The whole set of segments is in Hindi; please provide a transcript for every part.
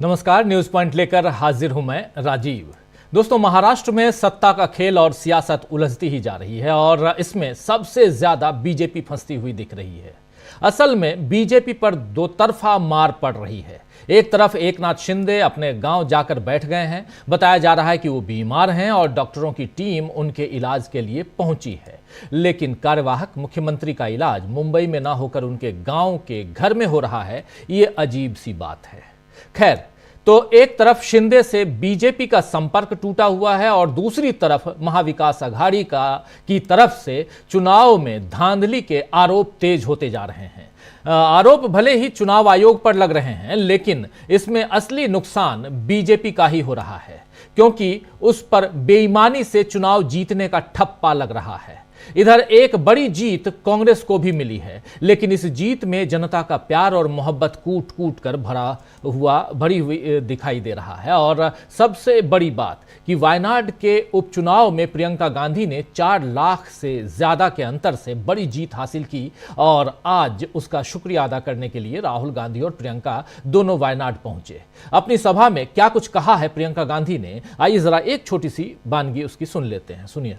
नमस्कार, न्यूज पॉइंट लेकर हाजिर हूं मैं राजीव। दोस्तों, महाराष्ट्र में सत्ता का खेल और सियासत उलझती ही जा रही है और इसमें सबसे ज्यादा बीजेपी फंसती हुई दिख रही है। असल में बीजेपी पर दो तरफा मार पड़ रही है। एक तरफ एकनाथ शिंदे अपने गांव जाकर बैठ गए हैं। बताया जा रहा है कि वो बीमार हैं और डॉक्टरों की टीम उनके इलाज के लिए पहुंची है, लेकिन कार्यवाहक मुख्यमंत्री का इलाज मुंबई में ना होकर उनके गांव के घर में हो रहा है। ये अजीब सी बात है। खैर, तो एक तरफ शिंदे से बीजेपी का संपर्क टूटा हुआ है और दूसरी तरफ महाविकास अघाड़ी की तरफ से चुनाव में धांधली के आरोप तेज होते जा रहे हैं। आरोप भले ही चुनाव आयोग पर लग रहे हैं, लेकिन इसमें असली नुकसान बीजेपी का ही हो रहा है, क्योंकि उस पर बेईमानी से चुनाव जीतने का ठप्पा लग रहा है। इधर एक बड़ी जीत कांग्रेस को भी मिली है, लेकिन इस जीत में जनता का प्यार और मोहब्बत कूट कूट कर भरी हुई दिखाई दे रहा है। और सबसे बड़ी बात कि वायनाड के उपचुनाव में प्रियंका गांधी ने 4 लाख से ज्यादा के अंतर से बड़ी जीत हासिल की और आज उसका शुक्रिया अदा करने के लिए राहुल गांधी और प्रियंका दोनों वायनाड पहुंचे। अपनी सभा में क्या कुछ कहा है प्रियंका गांधी ने, आइए जरा एक छोटी सी वानगी उसकी सुन लेते हैं। सुनिए।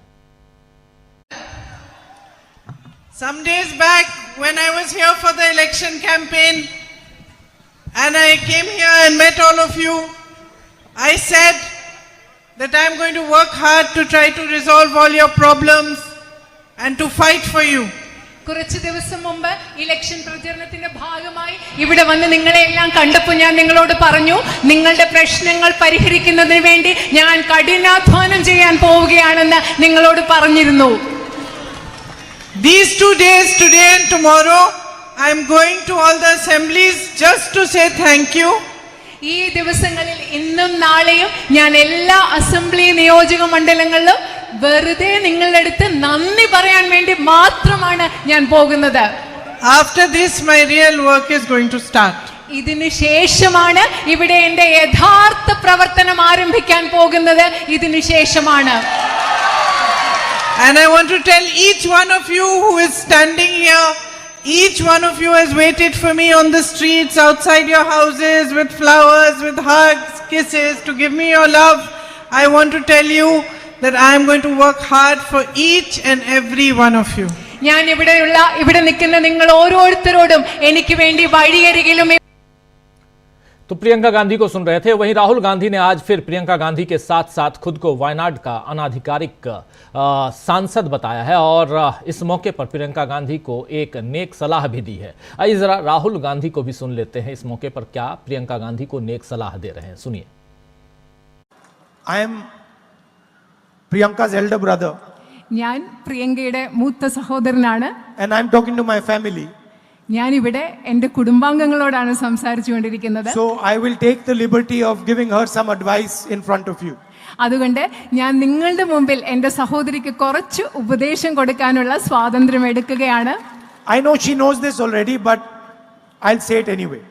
Some days back, when I was here for the election campaign and I came here and met all of you, I said that I'm going to work hard to try to resolve all your problems and to fight for you. കുറച്ച് ദിവസം മുമ്പ് ഇലക്ഷൻ പ്രചരണത്തിന്റെ ഭാഗമായി ഇവിടെ വന്ന് നിങ്ങളെല്ലാം കണ്ടപ്പോൾ ഞാൻ നിങ്ങളോട് പറഞ്ഞു, നിങ്ങളുടെ പ്രശ്നങ്ങൾ പരിഹരിക്കുന്നതിന് വേണ്ടി ഞാൻ കഠിനാധ്വാനം ചെയ്യാൻ പോവുകയാണെന്ന് നിങ്ങളോട് പറഞ്ഞിരുന്നു. These 2 days, today and tomorrow, I'm going to all the assemblies just to say thank you. ഈ ദിവസങ്ങളിൽ ഇന്നും നാളെയും ഞാൻ എല്ലാ അസംബ്ലി നിയോജക മണ്ഡലങ്ങളിലും വെറുതെ നിങ്ങളുടെ അടുത്ത് നന്ദി പറയാൻ വേണ്ടി മാത്രമാണ് ഞാൻ പോകുന്നത്. After this, my real work is going to start. ഇതിനു ശേഷമാണ് ഇവിടെ എൻ്റെ യഥാർത്ഥ പ്രവർത്തനം ആരംഭിക്കാൻ പോകുന്നത്. ഇതിനു ശേഷമാണ്. And I want to tell each one of you who is standing here, each one of you has waited for me on the streets, outside your houses, with flowers, with hugs, kisses, to give me your love. I want to tell you that I am going to work hard for each and every one of you. ഞാൻ ഇവിടെ നിൽക്കുന്ന നിങ്ങൾ ഓരോരുത്തരോടും എനിക്ക് വേണ്ടി വഴിയരികിലും. तो प्रियंका गांधी को सुन रहे थे। वहीं राहुल गांधी ने आज फिर प्रियंका गांधी के साथ साथ खुद को वायनाड का अनाधिकारिक सांसद बताया है और इस मौके पर प्रियंका गांधी को एक नेक सलाह भी दी है। आइए जरा राहुल गांधी को भी सुन लेते हैं, इस मौके पर क्या प्रियंका गांधी को नेक सलाह दे रहे हैं। सुनिए। I am Priyanka's elder brother. ഞാൻ പ്രിയങ്കയുടെ മൂത്ത സഹോദരനാണ്. And I am talking to my family. ഞാനിവിടെ എൻ്റെ കുടുംബാംഗങ്ങളോടാണ് സംസാരിച്ചുകൊണ്ടിരിക്കുന്നത്. So I will take the liberty of giving her some advice in front of you. അതുകൊണ്ട് ഞാൻ നിങ്ങളുടെ മുമ്പിൽ എൻ്റെ സഹോദരിക്ക് കുറച്ച് ഉപദേശം കൊടുക്കാനുള്ള സ്വാതന്ത്ര്യം എടുക്കുകയാണ്. I know she knows this already, but I'll say it anyway.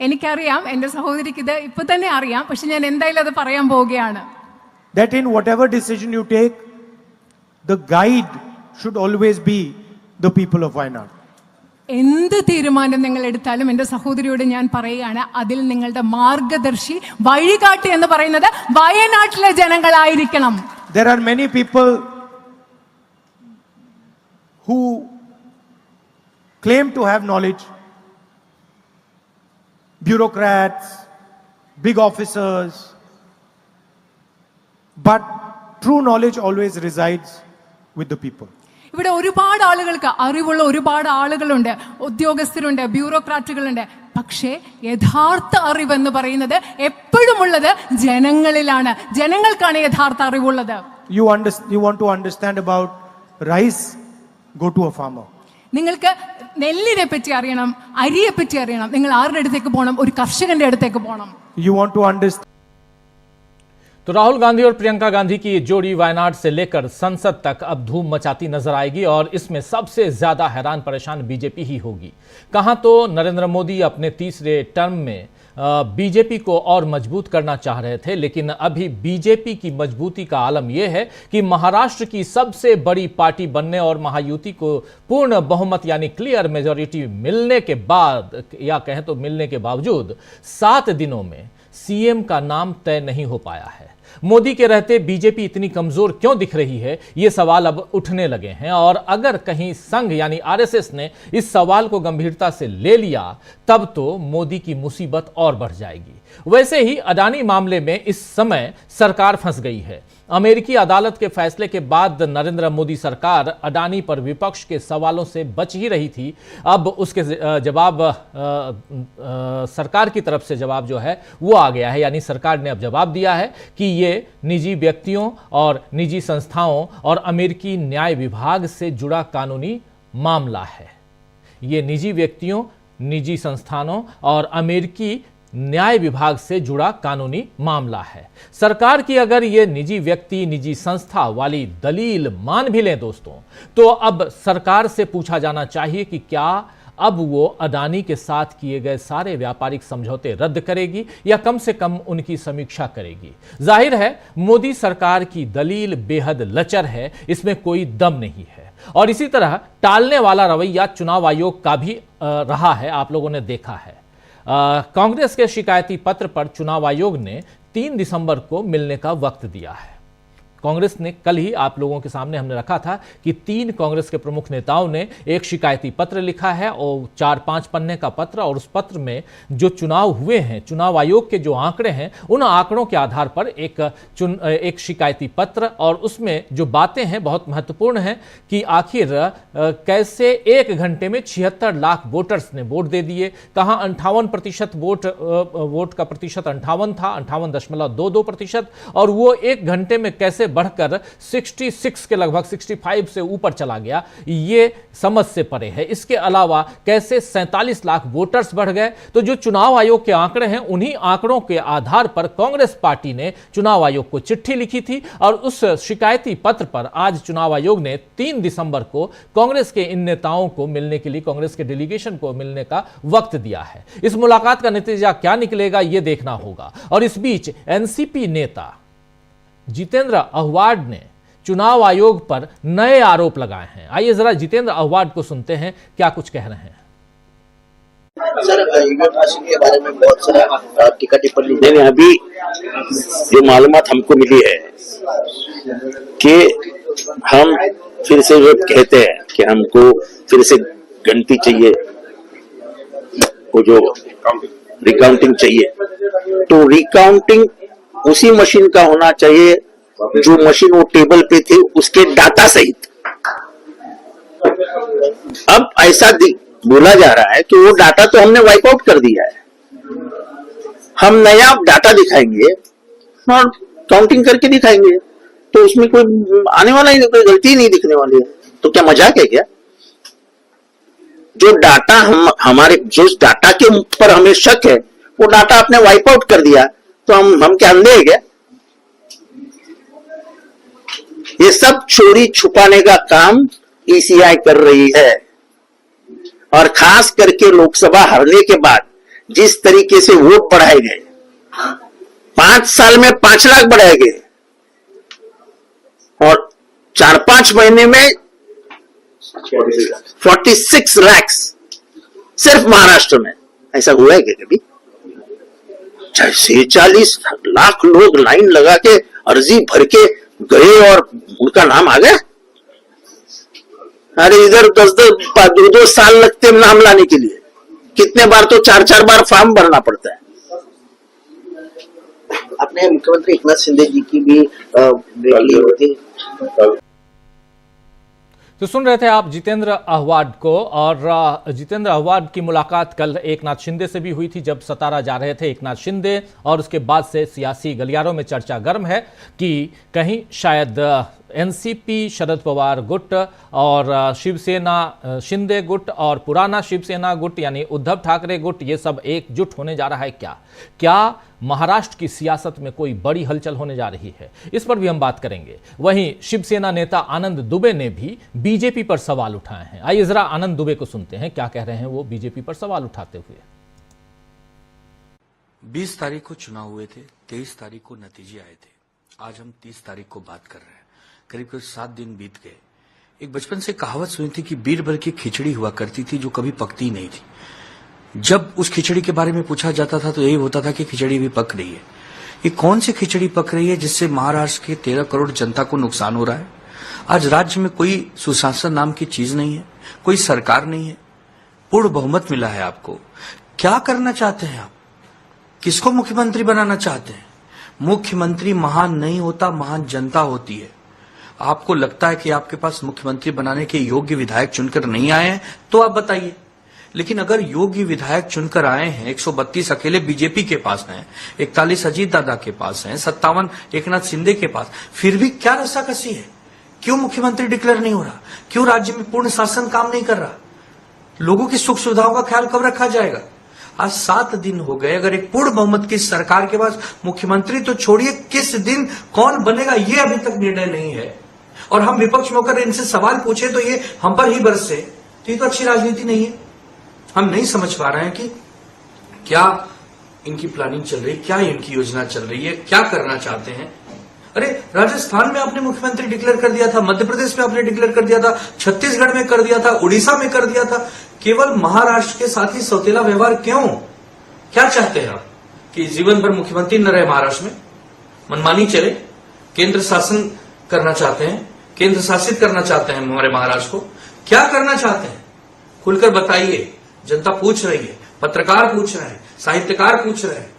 എനിക്കറിയാം, എൻ്റെ സഹോദരിക്ക് ഇത് ഇപ്പൊ തന്നെ അറിയാം, പക്ഷെ ഞാൻ എന്തായാലും അത് പറയാൻ പോവുകയാണ്. That in whatever decision you take, the guide should always be the people of Wayanad. എന്ത് തീരുമാനം നിങ്ങൾ എടുത്താലും എൻ്റെ സഹോദരിയോട് ഞാൻ പറയുകയാണ്, അതിൽ നിങ്ങളുടെ മാർഗദർശി വഴികാട്ടി എന്ന് പറയുന്നത് വയനാട്ടിലെ ജനങ്ങളായിരിക്കണം. There are many people who claim to have knowledge, bureaucrats, big officers, but true knowledge always resides with the people. ഇവിടെ ഒരുപാട് ആളുകൾക്ക് അറിവുള്ള ഒരുപാട് ആളുകളുണ്ട്, ഉദ്യോഗസ്ഥരുണ്ട്, ബ്യൂറോക്രാറ്റുകളുണ്ട്. പക്ഷേ യഥാർത്ഥ അറിവെന്ന് പറയുന്നത് എപ്പോഴും ഉള്ളത് ജനങ്ങളിലാണ്. ജനങ്ങൾക്കാണ് യഥാർത്ഥ അറിവുള്ളത്. You want to understand about rice, go to a farmer. നിങ്ങൾക്ക് നെല്ലിനെ പറ്റി അറിയണം, അരിയെ പറ്റി അറിയണം, നിങ്ങൾ ആരുടെ അടുത്തേക്ക് പോകണം? ഒരു കർഷകന്റെ അടുത്തേക്ക് പോകണം. You want to understand. तो राहुल गांधी और प्रियंका गांधी की जोड़ी वायनाड से लेकर संसद तक अब धूम मचाती नजर आएगी और इसमें सबसे ज्यादा हैरान परेशान बीजेपी ही होगी। कहां तो नरेंद्र मोदी अपने तीसरे टर्म में बीजेपी को और मजबूत करना चाह रहे थे, लेकिन अभी बीजेपी की मजबूती का आलम यह है कि महाराष्ट्र की सबसे बड़ी पार्टी बनने और महायुति को पूर्ण बहुमत यानी क्लियर मेजॉरिटी मिलने के बाद या कहें तो मिलने के बावजूद 7 दिनों में सीएम का नाम तय नहीं हो पाया है। मोदी के रहते बीजेपी इतनी कमजोर क्यों दिख रही है, ये सवाल अब उठने लगे हैं। और अगर कहीं संघ यानी आरएसएस ने इस सवाल को गंभीरता से ले लिया तब तो मोदी की मुसीबत और बढ़ जाएगी। वैसे ही अडानी मामले में इस समय सरकार फंस गई है। अमेरिकी अदालत के फैसले के बाद नरेंद्र मोदी सरकार अडानी पर विपक्ष के सवालों से बच ही रही थी। अब उसके जवाब सरकार की तरफ से जवाब जो है वो आ गया है, यानी सरकार ने अब जवाब दिया है कि ये निजी व्यक्तियों और निजी संस्थाओं और अमेरिकी न्याय विभाग से जुड़ा कानूनी मामला है। ये निजी व्यक्तियों, निजी संस्थानों और अमेरिकी न्याय विभाग से जुड़ा कानूनी मामला है। सरकार की अगर ये निजी व्यक्ति, निजी संस्था वाली दलील मान भी लें दोस्तों, तो अब सरकार से पूछा जाना चाहिए कि क्या अब वो अडानी के साथ किए गए सारे व्यापारिक समझौते रद्द करेगी या कम से कम उनकी समीक्षा करेगी। जाहिर है मोदी सरकार की दलील बेहद लचर है, इसमें कोई दम नहीं है। और इसी तरह टालने वाला रवैया चुनाव आयोग का भी रहा है, आप लोगों ने देखा है। कांग्रेस के शिकायती पत्र पर चुनाव आयोग ने 3 दिसंबर को मिलने का वक्त दिया है। कांग्रेस ने कल ही आप लोगों के सामने हमने रखा था कि 3 कांग्रेस के प्रमुख नेताओं ने एक शिकायती पत्र लिखा है और 4-5 पन्ने का पत्र, और उस पत्र में जो चुनाव हुए हैं, चुनाव आयोग के जो आंकड़े हैं, उन आंकड़ों के आधार पर एक शिकायती पत्र, और उसमें जो बातें हैं बहुत महत्वपूर्ण हैं कि आखिर कैसे 1 घंटे में 76 लाख वोटर्स ने वोट दे दिए, कहां 58% वोट का प्रतिशत 58 था, 58.22%, और वो 1 घंटे में कैसे बढ़कर 66 के लगभग 65 से ऊपर चला गया, ये समझ से परे है। इसके अलावा कैसे 47 लाख वोटर्स बढ़ गए। तो जो चुनाव आयोग के आंकड़े हैं, उन्हीं आंकड़ों के आधार पर कांग्रेस पार्टी ने चुनाव आयोग को चिट्ठी लिखी थी, और उस शिकायती पत्र पर आज चुनाव आयोग ने 3 दिसंबर को कांग्रेस के इन नेताओं को मिलने के लिए, कांग्रेस के डेलीगेशन को मिलने का वक्त दिया है। इस मुलाकात का नतीजा क्या निकलेगा ये देखना होगा। और इस बीच एनसीपी नेता जितेंद्र अहवाड ने चुनाव आयोग पर नए आरोप लगाए हैं। आइए जरा जितेंद्र अहवाड को सुनते हैं क्या कुछ कह रहे हैं। सर, यूनिवर्सिटी के बारे में बहुत सारा टीका टिप्पणी देने, अभी जो मालूमात हमको मिली है कि हम फिर से जो कहते हैं कि हमको फिर से गिनती चाहिए, वो जो रिकाउंटिंग चाहिए, तो रिकाउंटिंग उसी मशीन का होना चाहिए जो मशीन वो टेबल पे थी उसके डाटा सहित। अब ऐसा बोला जा रहा है कि वो डाटा तो हमने वाइप आउट कर दिया है, हम नया डाटा दिखाएंगे और काउंटिंग करके दिखाएंगे, तो उसमें कोई आने वाला ही कोई गलती नहीं दिखने वाली है। तो क्या मजाक है क्या? जो डाटा हमारे जिस डाटा के ऊपर हमें शक है वो डाटा आपने वाइप आउट कर दिया, तो हम क्या अंधे हैं क्या? ये सब चोरी छुपाने का काम ईसीआई कर रही है, और खास करके लोकसभा हारने के बाद जिस तरीके से वोट बढ़ाए गए, 5 साल में 5 लाख बढ़ाए गए, और 4-5 महीने में 46 लाख सिर्फ महाराष्ट्र में। ऐसा हुआ है क्या कभी? 46 लाख लोग लाइन लगा के अर्जी भर के गए और उनका नाम आ गया। अरे इधर 10-2 साल लगते हैं नाम लाने के लिए, कितने बार तो 4-4 बार फॉर्म भरना पड़ता है। आपने मुख्यमंत्री एकनाथ शिंदे जी की भी भेंट ली होती। तो सुन रहे थे आप जितेंद्र अहवाड को, और जितेंद्र अहवाड की मुलाकात कल एकनाथ शिंदे से भी हुई थी जब सतारा जा रहे थे एकनाथ शिंदे, और उसके बाद से सियासी गलियारों में चर्चा गर्म है कि कहीं शायद एनसीपी शरद पवार गुट और शिवसेना शिंदे गुट और पुराना शिवसेना गुट यानी उद्धव ठाकरे गुट, ये सब एकजुट होने जा रहा है। क्या महाराष्ट्र की सियासत में कोई बड़ी हलचल होने जा रही है? इस पर भी हम बात करेंगे। वहीं शिवसेना नेता आनंद दुबे ने भी बीजेपी पर सवाल उठाए हैं। आइए जरा आनंद दुबे को सुनते हैं क्या कह रहे हैं वो बीजेपी पर सवाल उठाते हुए। 20 तारीख को चुनाव हुए थे, 23 तारीख को नतीजे आए थे, आज हम 30 तारीख को बात कर रहे हैं। करीब 7 दिन बीत गए। एक बचपन से कहावत सुनी थी कि बीरबल की खिचड़ी हुआ करती थी जो कभी पकती नहीं थी। जब उस खिचड़ी के बारे में पूछा जाता था तो यही होता था कि खिचड़ी भी पक रही है। ये कौन सी खिचड़ी पक रही है जिससे महाराष्ट्र के 13 करोड़ जनता को नुकसान हो रहा है? आज राज्य में कोई सुशासन नाम की चीज नहीं है, कोई सरकार नहीं है, पूर्ण बहुमत मिला है आपको। क्या करना चाहते हैं आप? किसको मुख्यमंत्री बनाना चाहते हैं? मुख्यमंत्री महान नहीं होता, महान जनता होती है। आपको लगता है कि आपके पास मुख्यमंत्री बनाने के योग्य विधायक चुनकर नहीं आए हैं तो आप बताइए, लेकिन अगर योग्य विधायक चुनकर आए हैं, 132 अकेले बीजेपी के पास हैं, 41 अजीत दादा के पास हैं, 57 एकनाथ शिंदे के पास, फिर भी क्या रस्साकसी है? क्यों मुख्यमंत्री डिक्लेयर नहीं हो रहा? क्यों राज्य में पूर्ण शासन काम नहीं कर रहा? लोगों की सुख सुविधाओं का ख्याल कब रखा जाएगा? आज 7 दिन हो गए, अगर एक पूर्ण बहुमत की सरकार के पास मुख्यमंत्री तो छोड़िए, किस दिन कौन बनेगा ये अभी तक निर्णय नहीं है। और हम विपक्ष में होकर इनसे सवाल पूछे तो ये हम पर ही बरसे, तो ये तो अच्छी राजनीति नहीं है। हम नहीं समझ पा रहे हैं कि क्या इनकी प्लानिंग चल रही है, क्या इनकी योजना चल रही है, क्या करना चाहते हैं। अरे राजस्थान में आपने मुख्यमंत्री डिक्लेयर कर दिया था, मध्य प्रदेश में आपने डिक्लेयर कर दिया था, छत्तीसगढ़ में कर दिया था, उड़ीसा में कर दिया था, केवल महाराष्ट्र के साथ ही सौतेला व्यवहार क्यों? क्या चाहते हैं आप कि जीवन भर मुख्यमंत्री न रहे महाराष्ट्र में, मनमानी चले, केंद्र शासन करना चाहते हैं, केंद्र शासित करना चाहते हैं हमारे महाराष्ट्र को? क्या करना चाहते हैं? खुलकर बताइए। जनता पूछ रही है, पत्रकार पूछ रहे हैं, साहित्यकार पूछ रहे हैं।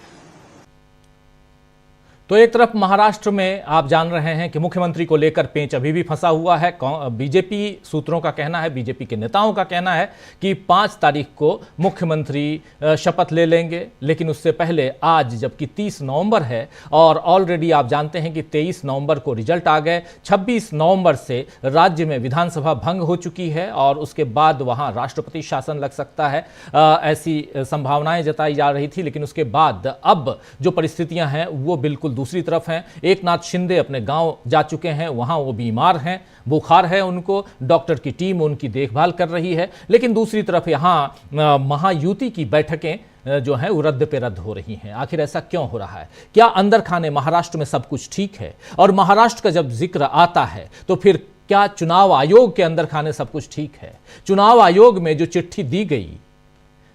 तो एक तरफ महाराष्ट्र में आप जान रहे हैं कि मुख्यमंत्री को लेकर पेंच अभी भी फंसा हुआ है। बीजेपी सूत्रों का कहना है, बीजेपी के नेताओं का कहना है कि 5 तारीख को मुख्यमंत्री शपथ ले लेंगे, लेकिन उससे पहले आज जबकि 30 नवंबर है और ऑलरेडी आप जानते हैं कि 23 नवंबर को रिजल्ट आ गए, 26 नवंबर से राज्य में विधानसभा भंग हो चुकी है और उसके बाद वहां राष्ट्रपति शासन लग सकता है, ऐसी संभावनाएं जताई जा रही थी। लेकिन उसके बाद अब जो परिस्थितियां हैं वो बिल्कुल दूसरी तरफ हैं। एकनाथ शिंदे अपने गांव जा चुके हैं, वहां वो बीमार हैं, बुखार है उनको, डॉक्टर की टीम उनकी देखभाल कर रही है। लेकिन दूसरी तरफ यहां महायुति की बैठकें जो हैं वो रद्द पे रद्द हो रही हैं। आखिर ऐसा क्यों हो रहा है? क्या अंदर खाने महाराष्ट्र में सब कुछ ठीक है? और महाराष्ट्र का जब जिक्र आता है तो फिर क्या चुनाव आयोग के अंदर खाने सब कुछ ठीक है? चुनाव आयोग में जो चिट्ठी दी गई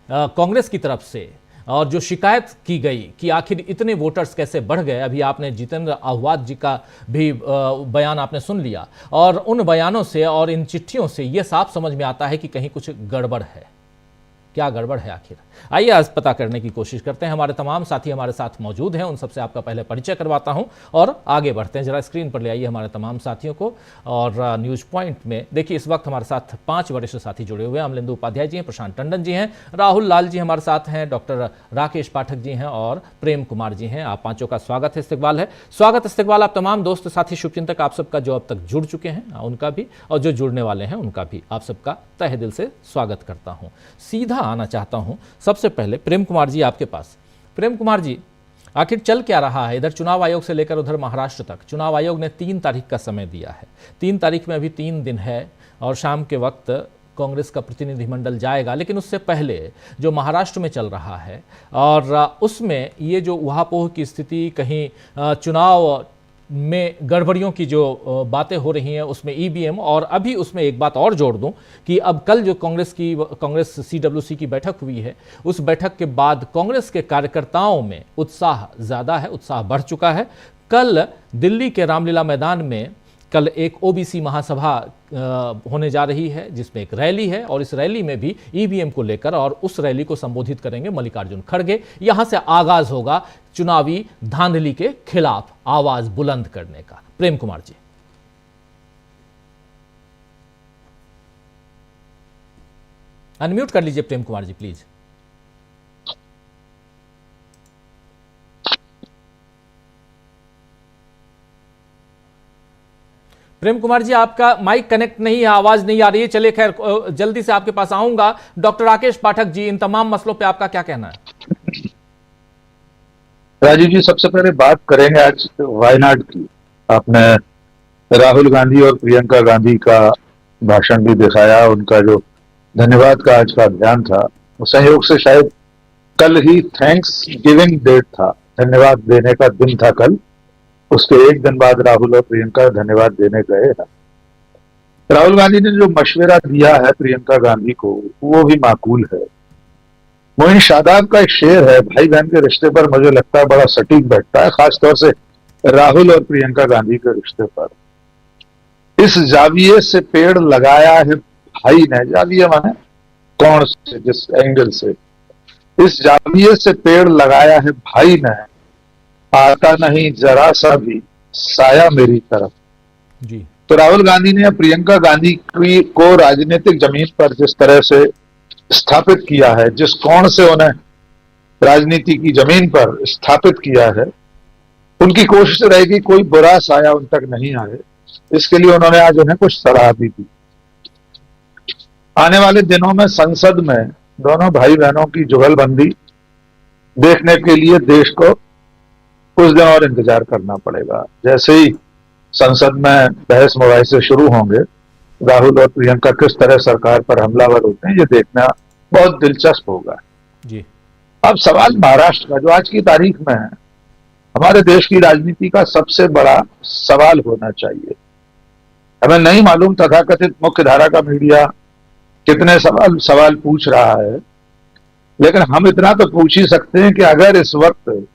कांग्रेस की तरफ से और जो शिकायत की गई कि आखिर इतने वोटर्स कैसे बढ़ गए, अभी आपने जितेंद्र आहूजा जी का भी बयान आपने सुन लिया, और उन बयानों से और इन चिट्ठियों से यह साफ समझ में आता है कि कहीं कुछ गड़बड़ है। क्या गड़बड़ है आखिर? आइए आज पता करने की कोशिश करते हैं। हमारे तमाम साथी हमारे साथ मौजूद हैं, उन सबसे आपका पहले परिचय करवाता हूं और आगे बढ़ते हैं। जरा स्क्रीन पर ले आइए हमारे तमाम साथियों को। और न्यूज पॉइंट में देखिए इस वक्त हमारे साथ 5 वरिष्ठ साथी जुड़े हुए हैं। अमलेंदु उपाध्याय जी हैं, प्रशांत टंडन जी हैं, राहुल लाल जी हमारे साथ हैं, डॉक्टर राकेश पाठक जी हैं और प्रेम कुमार जी हैं। आप पांचों का स्वागत है, इस्तकबाल है। स्वागत इस्तकबाल आप तमाम दोस्त साथी शुभचिंतक आप सबका जो अब तक जुड़ चुके हैं उनका भी, और जो जुड़ने वाले हैं उनका भी आप सबका तहे दिल से स्वागत करता हूं। सीधा आना चाहता हूं सबसे पहले प्रेम कुमार जी आपके पास। प्रेम कुमार जी, आखिर चल क्या रहा है इधर चुनाव आयोग से लेकर उधर महाराष्ट्र तक? चुनाव आयोग ने 3 तारीख का समय दिया है, 3 तारीख में अभी 3 दिन है और शाम के वक्त कांग्रेस का प्रतिनिधिमंडल जाएगा। लेकिन उससे पहले जो महाराष्ट्र में चल रहा है और उसमें ये जो उहापोह की स्थिति, कहीं चुनाव में गड़बड़ियों की जो बातें हो रही हैं उसमें ईवीएम, और अभी उसमें एक बात और जोड़ दूं कि अब कल जो कांग्रेस सीडब्ल्यूसी की बैठक हुई है, उस बैठक के बाद कांग्रेस के कार्यकर्ताओं में उत्साह ज़्यादा है, उत्साह बढ़ चुका है। कल दिल्ली के रामलीला मैदान में कल एक ओबीसी महासभा होने जा रही है जिसमें एक रैली है और इस रैली में भी ईवीएम को लेकर, और उस रैली को संबोधित करेंगे मल्लिकार्जुन खड़गे। यहां से आगाज होगा चुनावी धांधली के खिलाफ आवाज बुलंद करने का। प्रेम कुमार जी, अनम्यूट कर लीजिए प्रेम कुमार जी प्लीज। प्रेम कुमार जी आपका माइक कनेक्ट नहीं है, आवाज नहीं आ रही है। चलिए खैर जल्दी से आपके पास आऊंगा। डॉक्टर राकेश पाठक जी, इन तमाम मसलों पे आपका क्या कहना है? राजीव जी, सबसे पहले बात करेंगे आज वायनाड की। आपने राहुल गांधी और प्रियंका गांधी का भाषण भी दिखाया, उनका जो धन्यवाद का आज का अभियान था, संयोग से शायद कल ही थैंक्स गिविंग डेट था, धन्यवाद देने का दिन था कल। उसके एक दिन बाद राहुल और प्रियंका धन्यवाद देने गए हैं। राहुल गांधी ने जो मशवरा दिया है प्रियंका गांधी को वो भी माकूल है। मोइन शादाब का एक शेर है, भाई बहन के रिश्ते पर मुझे लगता है बड़ा सटीक बैठता है, खासतौर से राहुल और प्रियंका गांधी के रिश्ते पर। इस जाविये से पेड़ लगाया है भाई ने, जाविये माने कौन से, जिस एंगल से, इस जाविये से पेड़ लगाया है भाई ने, आता नहीं जरा सा भी साया मेरी तरफ। जी। तो राहुल गांधी ने प्रियंका गांधी को राजनीतिक जमीन पर जिस तरह से स्थापित किया है, जिस कोण से उन्हें राजनीति की जमीन पर स्थापित किया है, उनकी कोशिश रहेगी कोई बुरा साया उन तक नहीं आए। इसके लिए उन्होंने आज उन्हें कुछ सलाह भी दी। आने वाले दिनों में संसद में दोनों भाई बहनों की जुगलबंदी देखने के लिए देश को कुछ दिन और इंतजार करना पड़ेगा। जैसे ही संसद में बहस मुबाहिसे शुरू होंगे, राहुल और प्रियंका किस तरह सरकार पर हमलावर होते हैं, ये देखना बहुत दिलचस्प होगा। जी। अब सवाल महाराष्ट्र का, जो आज की तारीख में है हमारे देश की राजनीति का सबसे बड़ा सवाल होना चाहिए। हमें नहीं मालूम तथाकथित मुख्य धारा का मीडिया कितने सवाल पूछ रहा है, लेकिन हम इतना तो पूछ ही सकते हैं कि अगर इस वक्त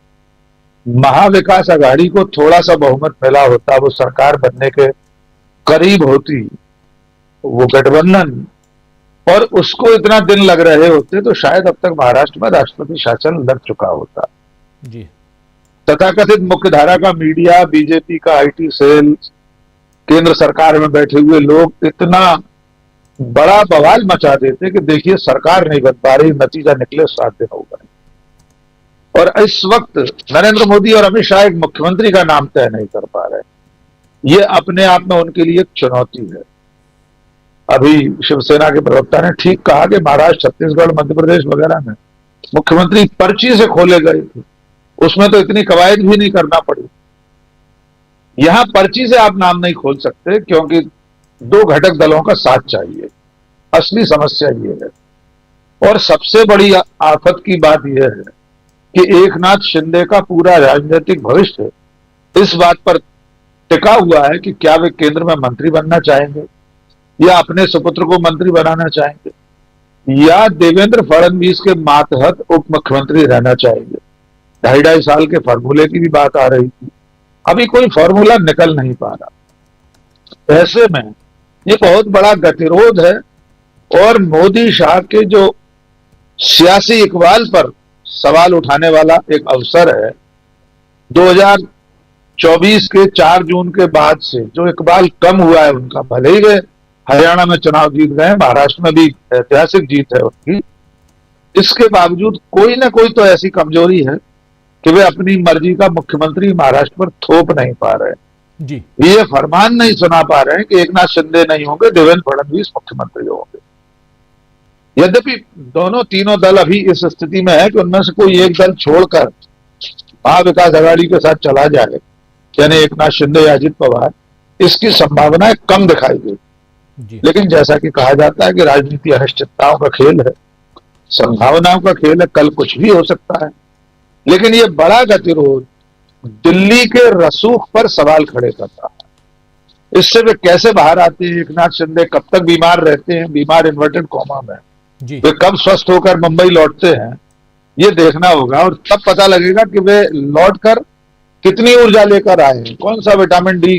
महाविकास आघाड़ी को थोड़ा सा बहुमत मिला होता, वो सरकार बनने के करीब होती, वो गठबंधन, और उसको इतना दिन लग रहे होते, तो शायद अब तक महाराष्ट्र में राष्ट्रपति शासन लग चुका होता। जी। तथाकथित मुख्य धारा का मीडिया, बीजेपी का आईटी सेल, केंद्र सरकार में बैठे हुए लोग इतना बड़ा बवाल मचा देते कि देखिए सरकार नहीं बन पा रही, नतीजा निकले 7 दिन हो गए। और इस वक्त नरेंद्र मोदी और अमित शाह एक मुख्यमंत्री का नाम तय नहीं कर पा रहे। ये अपने आप में उनके लिए एक चुनौती है। अभी शिवसेना के प्रवक्ता ने ठीक कहा कि महाराष्ट्र, छत्तीसगढ़, मध्य प्रदेश वगैरह में मुख्यमंत्री पर्ची से खोले गए थे, उसमें तो इतनी कवायद भी नहीं करना पड़ी। यहां पर्ची से आप नाम नहीं खोल सकते क्योंकि 2 घटक दलों का साथ चाहिए। असली समस्या ये है। और सबसे बड़ी आफत की बात यह है कि एकनाथ शिंदे का पूरा राजनीतिक भविष्य इस बात पर टिका हुआ है कि क्या वे केंद्र में मंत्री बनना चाहेंगे या अपने सुपुत्र को मंत्री बनाना चाहेंगे या देवेंद्र फडणवीस के मातहत उप मुख्यमंत्री रहना चाहेंगे। 2.5 साल के फॉर्मूले की भी बात आ रही थी, अभी कोई फॉर्मूला निकल नहीं पा रहा। ऐसे में ये बहुत बड़ा गतिरोध है और मोदी शाह के जो सियासी इकबाल पर सवाल उठाने वाला एक अवसर है। 2024 के 4 जून के बाद से जो इकबाल कम हुआ है उनका, भले ही वे हरियाणा में चुनाव जीत गए, महाराष्ट्र में भी ऐतिहासिक जीत है उनकी, इसके बावजूद कोई ना कोई तो ऐसी कमजोरी है कि वे अपनी मर्जी का मुख्यमंत्री महाराष्ट्र पर थोप नहीं पा रहे हैं। जी। ये फरमान नहीं सुना पा रहे हैं कि एकनाथ शिंदे नहीं होंगे, देवेंद्र फडणवीस मुख्यमंत्री होंगे। यद्यपि दोनों तीनों दल अभी इस स्थिति में है कि उनमें से कोई एक दल छोड़कर महाविकास आघाड़ी के साथ चला जाए, यानी एकनाथ शिंदे या अजित पवार, इसकी संभावनाएं कम दिखाई देती। लेकिन जैसा कि कहा जाता है कि राजनीति अनिश्चितताओं का खेल है, संभावनाओं का खेल है, कल कुछ भी हो सकता है। लेकिन ये बड़ा गतिरोध दिल्ली के रसूख पर सवाल खड़े करता है। इससे वे कैसे बाहर आते हैं, एकनाथ शिंदे कब तक बीमार रहते हैं, बीमार इन्वर्टेड कॉमा में, वे कब स्वस्थ होकर मुंबई लौटते हैं, ये देखना होगा। और तब पता लगेगा कि वे लौटकर कितनी ऊर्जा लेकर आए हैं, कौन सा विटामिन डी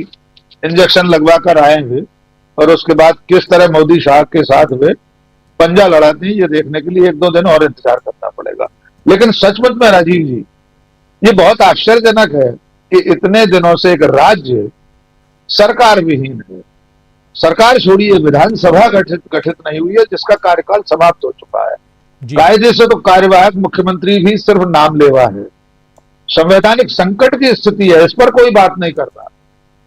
इंजेक्शन लगवा कर आए हैं, और उसके बाद किस तरह मोदी शाह के साथ वे पंजा लड़ाते हैं। ये देखने के लिए 1-2 दिन और इंतजार करना पड़ेगा। लेकिन सचमुच में राजीव जी, ये बहुत आश्चर्यजनक है कि इतने दिनों से एक राज्य सरकार विहीन है। सरकार छोड़िए, विधानसभा गठित नहीं हुई है, जिसका कार्यकाल समाप्त हो चुका है। कायदे से तो कार्यवाहक मुख्यमंत्री भी सिर्फ नाम लेवा है। संवैधानिक संकट की स्थिति है, इस पर कोई बात नहीं करता।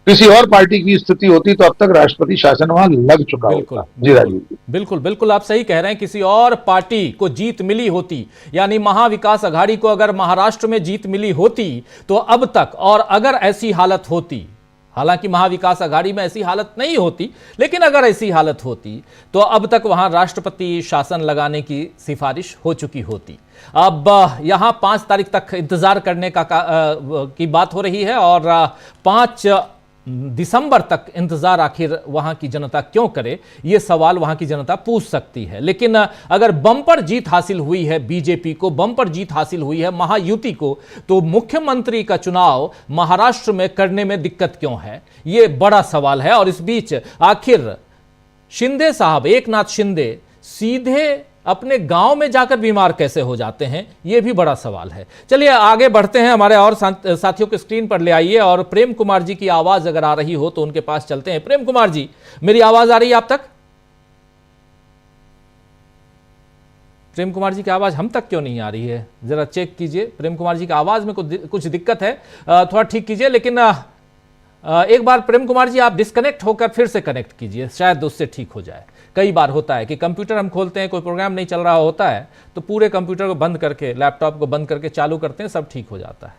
किसी और पार्टी की स्थिति होती तो अब तक राष्ट्रपति शासन वहां लग चुका होता। जी राजीव जी, बिल्कुल आप सही कह रहे हैं। किसी और पार्टी को जीत मिली होती, यानी महाविकास आघाड़ी को अगर महाराष्ट्र में जीत मिली होती तो अब तक, और अगर ऐसी हालत होती, हालांकि महाविकास आघाड़ी में ऐसी हालत नहीं होती, लेकिन अगर ऐसी हालत होती तो अब तक वहां राष्ट्रपति शासन लगाने की सिफारिश हो चुकी होती। अब यहां 5 तारीख तक इंतजार करने की बात हो रही है और 5 दिसंबर तक इंतजार आखिर वहां की जनता क्यों करे, यह सवाल वहां की जनता पूछ सकती है। लेकिन अगर बम्पर जीत हासिल हुई है बीजेपी को, बम्पर जीत हासिल हुई है महायुति को, तो मुख्यमंत्री का चुनाव महाराष्ट्र में करने में दिक्कत क्यों है, यह बड़ा सवाल है। और इस बीच आखिर शिंदे साहब, एकनाथ शिंदे सीधे अपने गांव में जाकर बीमार कैसे हो जाते हैं, यह भी बड़ा सवाल है। चलिए आगे बढ़ते हैं, हमारे और साथियों को स्क्रीन पर ले आइए और प्रेम कुमार जी की आवाज अगर आ रही हो तो उनके पास चलते हैं। प्रेम कुमार जी, मेरी आवाज आ रही है आप तक? प्रेम कुमार जी की आवाज हम तक क्यों नहीं आ रही है, जरा चेक कीजिए। प्रेम कुमार जी की आवाज में कुछ दिक्कत है, थोड़ा ठीक कीजिए। लेकिन एक बार प्रेम कुमार जी आप डिस्कनेक्ट होकर फिर से कनेक्ट कीजिए, शायद उससे ठीक हो जाए। कई बार होता है कि कंप्यूटर हम खोलते हैं, कोई प्रोग्राम नहीं चल रहा होता है तो पूरे कंप्यूटर को बंद करके, लैपटॉप को बंद करके चालू करते हैं, सब ठीक हो जाता है।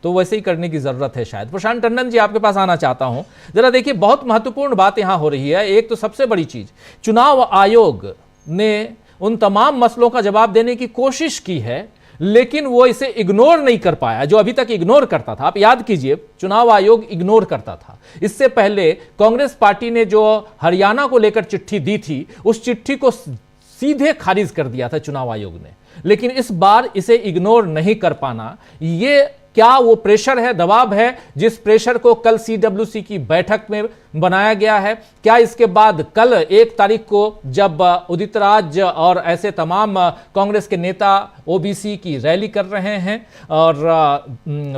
तो वैसे ही करने की जरूरत है शायद। प्रशांत टंडन जी, आपके पास आना चाहता हूं। जरा देखिए, बहुत महत्वपूर्ण बात यहां हो रही है। एक तो सबसे बड़ी चीज, चुनाव आयोग ने उन तमाम मसलों का जवाब देने की कोशिश की है, लेकिन वो इसे इग्नोर नहीं कर पाया, जो अभी तक इग्नोर करता था। आप याद कीजिए, चुनाव आयोग इग्नोर करता था। इससे पहले कांग्रेस पार्टी ने जो हरियाणा को लेकर चिट्ठी दी थी, उस चिट्ठी को सीधे खारिज कर दिया था चुनाव आयोग ने। लेकिन इस बार इसे इग्नोर नहीं कर पाना, ये क्या वो प्रेशर है, दबाव है, जिस प्रेशर को कल सीडब्ल्यूसी की बैठक में बनाया गया है? क्या इसके बाद कल 1 तारीख को जब उदित राज और ऐसे तमाम कांग्रेस के नेता ओबीसी की रैली कर रहे हैं और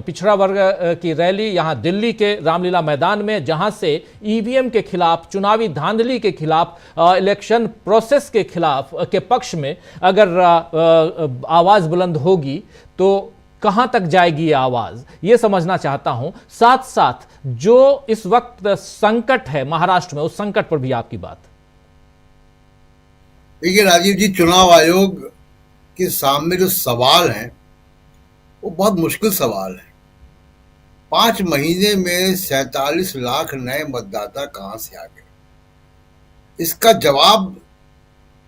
पिछड़ा वर्ग की रैली यहां दिल्ली के रामलीला मैदान में, जहां से ईवीएम के खिलाफ, चुनावी धांधली के खिलाफ, इलेक्शन प्रोसेस के खिलाफ के पक्ष में अगर आवाज बुलंद होगी तो कहां तक जाएगी ये आवाज, ये समझना चाहता हूं। साथ साथ जो इस वक्त संकट है महाराष्ट्र में, उस संकट पर भी आपकी बात। देखिए राजीव जी, चुनाव आयोग के सामने जो सवाल हैं वो बहुत मुश्किल सवाल है। 5 महीने में 47 लाख नए मतदाता कहां से आ गए? इसका जवाब,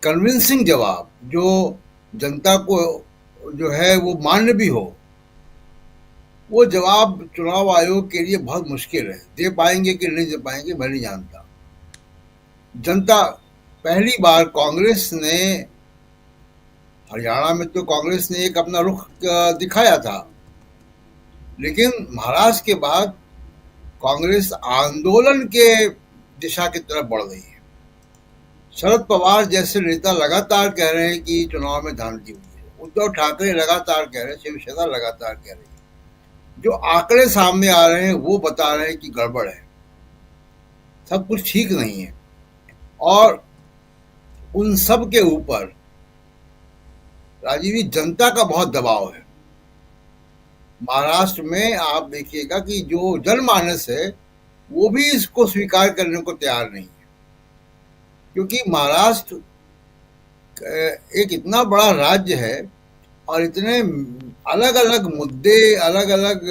कन्विंसिंग जवाब, जो जनता को जो है वो मान्य भी हो, वो जवाब चुनाव आयोग के लिए बहुत मुश्किल है। दे पाएंगे कि नहीं दे पाएंगे मैं नहीं जानता। जनता, पहली बार कांग्रेस ने, हरियाणा में तो कांग्रेस ने एक अपना रुख दिखाया था, लेकिन महाराष्ट्र के बाद कांग्रेस आंदोलन के दिशा की तरफ बढ़ रही है। शरद पवार जैसे नेता लगातार कह रहे हैं कि चुनाव में धांधली हुई है, उद्धव ठाकरे लगातार कह रहे हैं, शिवसेना लगातार कह रही है। जो आंकड़े सामने आ रहे हैं वो बता रहे हैं कि गड़बड़ है, सब कुछ ठीक नहीं है। और उन सब के ऊपर राजीव जी, जनता का बहुत दबाव है। महाराष्ट्र में आप देखिएगा कि जो जनमानस है वो भी इसको स्वीकार करने को तैयार नहीं है, क्योंकि महाराष्ट्र एक इतना बड़ा राज्य है और इतने अलग अलग मुद्दे, अलग अलग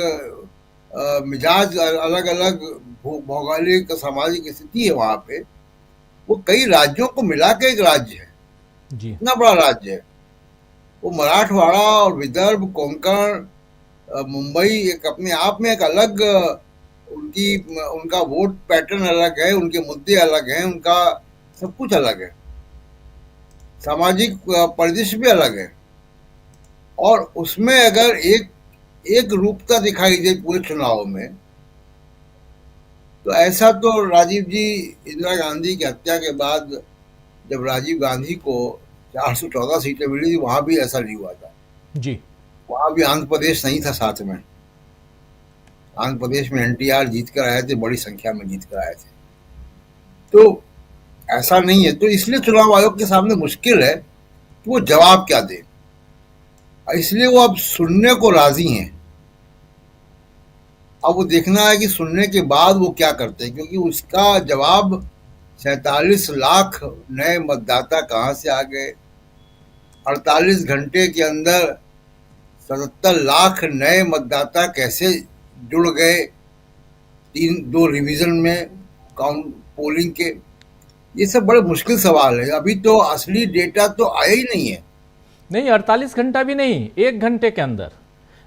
मिजाज, अलग अलग भौगोलिक सामाजिक स्थिति है वहां पे। वो कई राज्यों को मिला के एक राज्य है जी, इतना बड़ा राज्य है वो। मराठवाड़ा और विदर्भ, कोंकण, मुंबई एक अपने आप में एक अलग, उनका वोट पैटर्न अलग है, उनके मुद्दे अलग हैं, उनका सब कुछ अलग है, सामाजिक परिदृश्य भी अलग है। और उसमें अगर एक रूपता दिखाई दे पूरे चुनाव में, तो ऐसा तो राजीव जी, इंदिरा गांधी की हत्या के बाद जब राजीव गांधी को 414 सीटें मिली थी, वहां भी ऐसा नहीं हुआ था जी। वहां भी आंध्र प्रदेश नहीं था साथ में। आंध्र प्रदेश में एनटीआर जीत कर आए थे, बड़ी संख्या में जीत कर आए थे। तो ऐसा नहीं है, तो इसलिए चुनाव आयोग के सामने मुश्किल है कि वो जवाब क्या दे, इसलिए वो अब सुनने को राजी हैं। अब वो देखना है कि सुनने के बाद वो क्या करते हैं, क्योंकि उसका जवाब 47 लाख नए मतदाता कहां से आ गए, 48 घंटे के अंदर 77 लाख नए मतदाता कैसे जुड़ गए 2 रिवीजन में काउंट पोलिंग के, ये सब बड़े मुश्किल सवाल है। अभी तो असली डेटा तो आया ही नहीं है। नहीं, 48 घंटा भी नहीं, 1 घंटे के अंदर।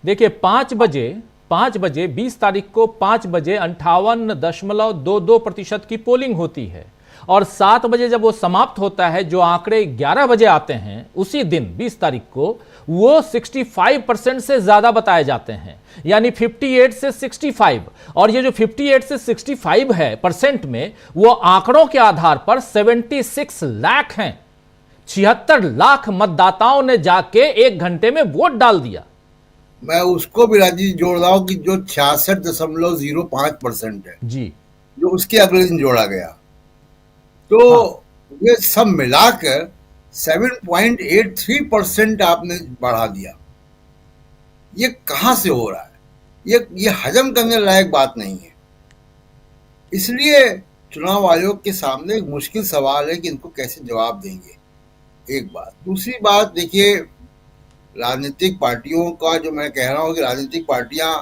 देखिए 5 बजे 5 बजे 20 तारीख को 5 बजे 58.22% की पोलिंग होती है और 7 बजे जब वो समाप्त होता है, जो आंकड़े 11 बजे आते हैं उसी दिन 20 तारीख को, वो 65% से ज्यादा बताए जाते हैं, यानी 58 से 65। और ये जो 58 से 65 है परसेंट में, वो आंकड़ों के आधार पर 76 लाख हैं। 76 लाख मतदाताओं ने जाके 1 घंटे में वोट डाल दिया। मैं उसको भी राजीव जोड़ रहा हूं कि जो 66.05% है जी, जो उसके अगले दिन जोड़ा गया, तो ये सब मिलाकर 7.83% आपने बढ़ा दिया। ये कहां से हो रहा है? ये हजम करने लायक बात नहीं है। इसलिए चुनाव आयोग के सामने एक मुश्किल सवाल है कि इनको कैसे जवाब देंगे, एक बात। दूसरी बात, देखिए, राजनीतिक पार्टियों का जो मैं कह रहा हूं कि राजनीतिक पार्टियां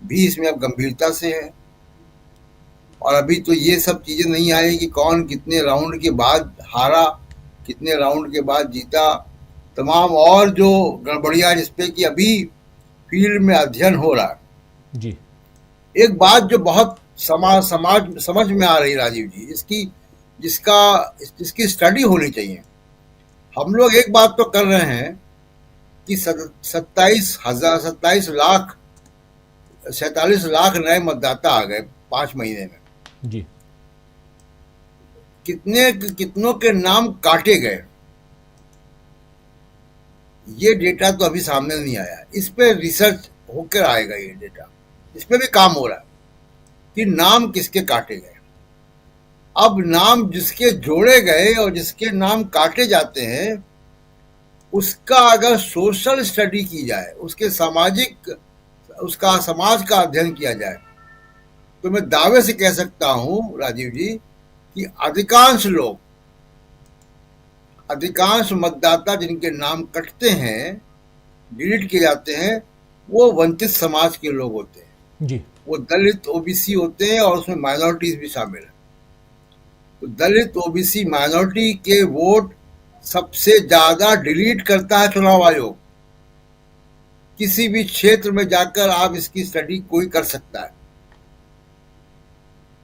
भी इसमें अब गंभीरता से है, और अभी तो ये सब चीजें नहीं आई कि कौन कितने राउंड के बाद हारा, कितने राउंड के बाद जीता, तमाम और जो गड़बड़ियां जिसपे कि अभी फील्ड में अध्ययन हो रहा है। जी, एक बात जो बहुत समझ में आ रही राजीव जी, जिसकी स्टडी होनी चाहिए। हम लोग एक बात तो कर रहे हैं कि 47 लाख नए मतदाता आ गए 5 महीने में। जी, कितनों के नाम काटे गए, ये डेटा तो अभी सामने नहीं आया। इस पे रिसर्च होकर आएगा, ये डेटा, इस पे भी काम हो रहा है कि नाम किसके काटे गए। अब नाम जिसके जोड़े गए और जिसके नाम काटे जाते हैं, उसका अगर सोशल स्टडी की जाए, उसका समाज का अध्ययन किया जाए, तो मैं दावे से कह सकता हूं राजीव जी कि अधिकांश मतदाता जिनके नाम कटते हैं, डिलीट किए जाते हैं, वो वंचित समाज के लोग होते हैं। जी, वो दलित, ओबीसी होते हैं, और उसमें माइनॉरिटीज भी शामिल है। तो दलित, ओबीसी, माइनॉरिटी के वोट सबसे ज्यादा डिलीट करता है चुनाव आयोग। किसी भी क्षेत्र में जाकर आप इसकी स्टडी कोई कर सकता है।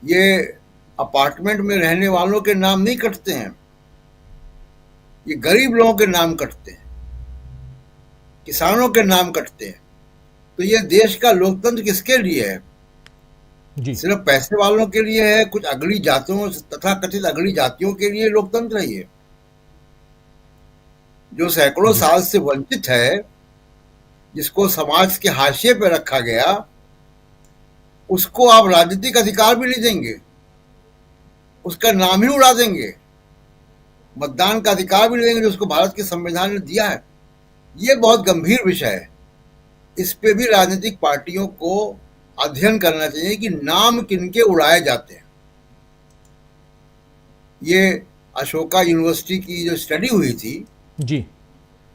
ये अपार्टमेंट में रहने वालों के नाम नहीं कटते हैं, ये गरीब लोगों के नाम कटते हैं, किसानों के नाम कटते हैं। तो ये देश का लोकतंत्र किसके लिए है? जी, सिर्फ पैसे वालों के लिए है? कुछ अगली जातियों, तथा कथित अगली जातियों के लिए लोकतंत्र है ये? जो सैकड़ों साल से वंचित है, जिसको समाज के हाशिए पे रखा गया, उसको आप राजनीतिक अधिकार भी नहीं देंगे, उसका नाम ही उड़ा देंगे, मतदान का अधिकार भी नहीं देंगे जो उसको भारत के संविधान ने दिया है। ये बहुत गंभीर विषय है। इस पे भी राजनीतिक पार्टियों को अध्ययन करना चाहिए कि नाम किनके उड़ाए जाते हैं। ये अशोका यूनिवर्सिटी की जो स्टडी हुई थी, जी,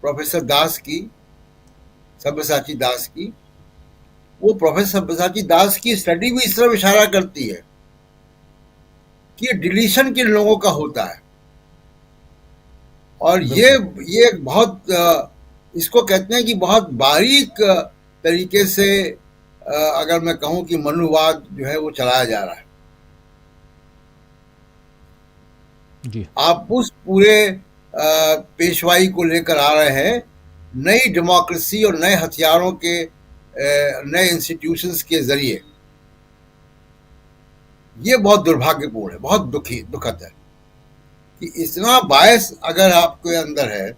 प्रोफेसर दास की, सब्यसाची दास की, वो प्रोफेसर सब्यसाची दास की स्टडी भी इस तरफ इशारा करती है कि डिलीशन किन लोगों का होता है। और ये बहुत, इसको कहते हैं कि बहुत बारीक तरीके से, अगर मैं कहूं कि मनुवाद जो है वो चलाया जा रहा है। जी, आप उस पूरे पेशवाई को लेकर आ रहे हैं, नई डेमोक्रेसी और नए हथियारों के, नए इंस्टीट्यूशंस के जरिए। ये बहुत दुर्भाग्यपूर्ण है, बहुत दुखद है कि इतना बायस अगर आपके अंदर है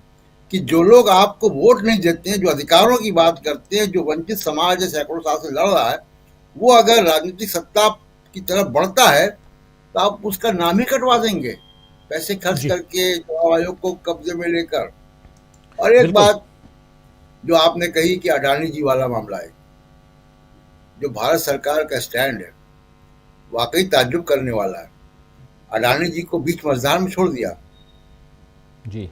कि जो लोग आपको वोट नहीं देते हैं, जो अधिकारों की बात करते हैं, जो वंचित समाज है, सैकड़ों साल से लड़ रहा है, वो अगर राजनीतिक सत्ता की तरफ बढ़ता है तो आप उसका नाम ही कटवा देंगे, पैसे खर्च करके, चुनाव आयोग को कब्जे में लेकर। और एक बात जो आपने कही कि अडानी जी वाला मामला है, जो भारत सरकार का स्टैंड है, वाकई ताज्जुब करने वाला है। अडानी जी को बीच मझधार में छोड़ दिया। जी,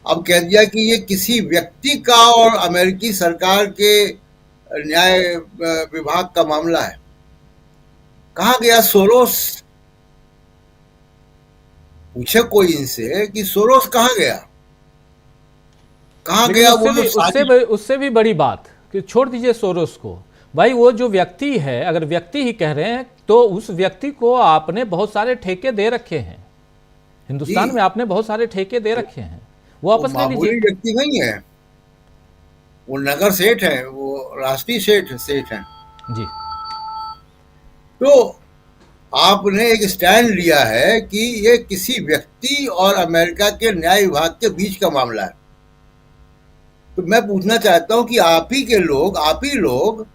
अब कह दिया कि ये किसी व्यक्ति का और अमेरिकी सरकार के न्याय विभाग का मामला है। कहाँ गया सोरोस? पूछे कोई इनसे कि सोरोस कहाँ गया, कहाँ गया? वो उससे भी बड़ी बात कि छोड़ दीजिए सोरोस को, भाई वो जो व्यक्ति है, अगर व्यक्ति ही कह रहे हैं तो उस व्यक्ति को आपने बहुत सारे ठेके दे रखे हैं हिंदुस्तान में, आपने बहुत सारे ठेके दे रखे हैं, वो वापस ले मामूली लीजिए। व्यक्ति नहीं है, वो नगर सेठ है, वो राष्ट्रीय सेठ है। जी तो आपने एक स्टैंड लिया है कि ये किसी व्यक्ति और अमेरिका के न्याय विभाग के बीच का मामला है। तो मैं पूछना चाहता हूं कि आप ही लोग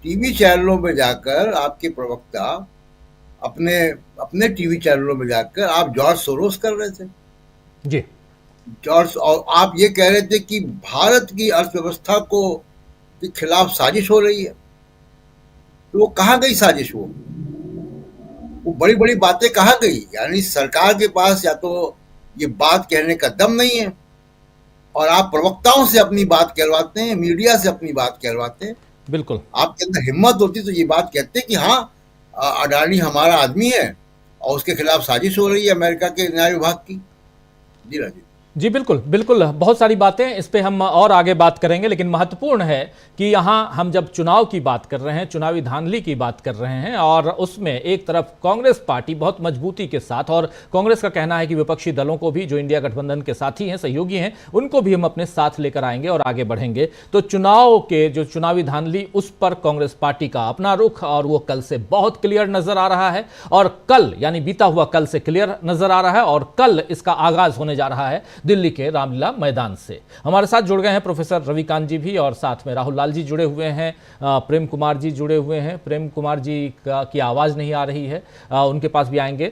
टीवी चैनलों में जाकर, आपके प्रवक्ता अपने टीवी चैनलों में जाकर आप जॉर्ज सोरोस कर रहे थे जी और आप ये कह रहे थे कि भारत की अर्थव्यवस्था के खिलाफ साजिश हो रही है। तो वो कहाँ गई साजिश? वो बड़ी बड़ी बातें कहाँ गई? यानी सरकार के पास या तो ये बात कहने का दम नहीं है और आप प्रवक्ताओं से अपनी बात कहलवाते हैं, मीडिया से अपनी बात कहलवाते हैं। बिल्कुल, आपके अंदर हिम्मत होती तो ये बात कहते कि हाँ अडानी हमारा आदमी है और उसके खिलाफ साजिश हो रही है अमेरिका के न्याय विभाग की। जी राजीव जी बिल्कुल बिल्कुल, बहुत सारी बातें इस पे हम और आगे बात करेंगे, लेकिन महत्वपूर्ण है कि यहाँ हम जब चुनाव की बात कर रहे हैं, चुनावी धांधली की बात कर रहे हैं, और उसमें एक तरफ कांग्रेस पार्टी बहुत मजबूती के साथ, और कांग्रेस का कहना है कि विपक्षी दलों को भी, जो इंडिया गठबंधन के साथी हैं, सहयोगी हैं, उनको भी हम अपने साथ लेकर आएंगे और आगे बढ़ेंगे। तो चुनाव के जो चुनावी धांधली, उस पर कांग्रेस पार्टी का अपना रुख, और वो कल से बहुत क्लियर नजर आ रहा है, और कल यानी बीता हुआ कल से क्लियर नजर आ रहा है, और कल इसका आगाज होने जा रहा है दिल्ली के रामलीला मैदान से। हमारे साथ जुड़ गए हैं प्रोफेसर रविकांत जी भी, और साथ में राहुल लाल जी जुड़े हुए हैं, प्रेम कुमार जी जुड़े हुए हैं। प्रेम कुमार जी की आवाज़ नहीं आ रही है, उनके पास भी आएंगे,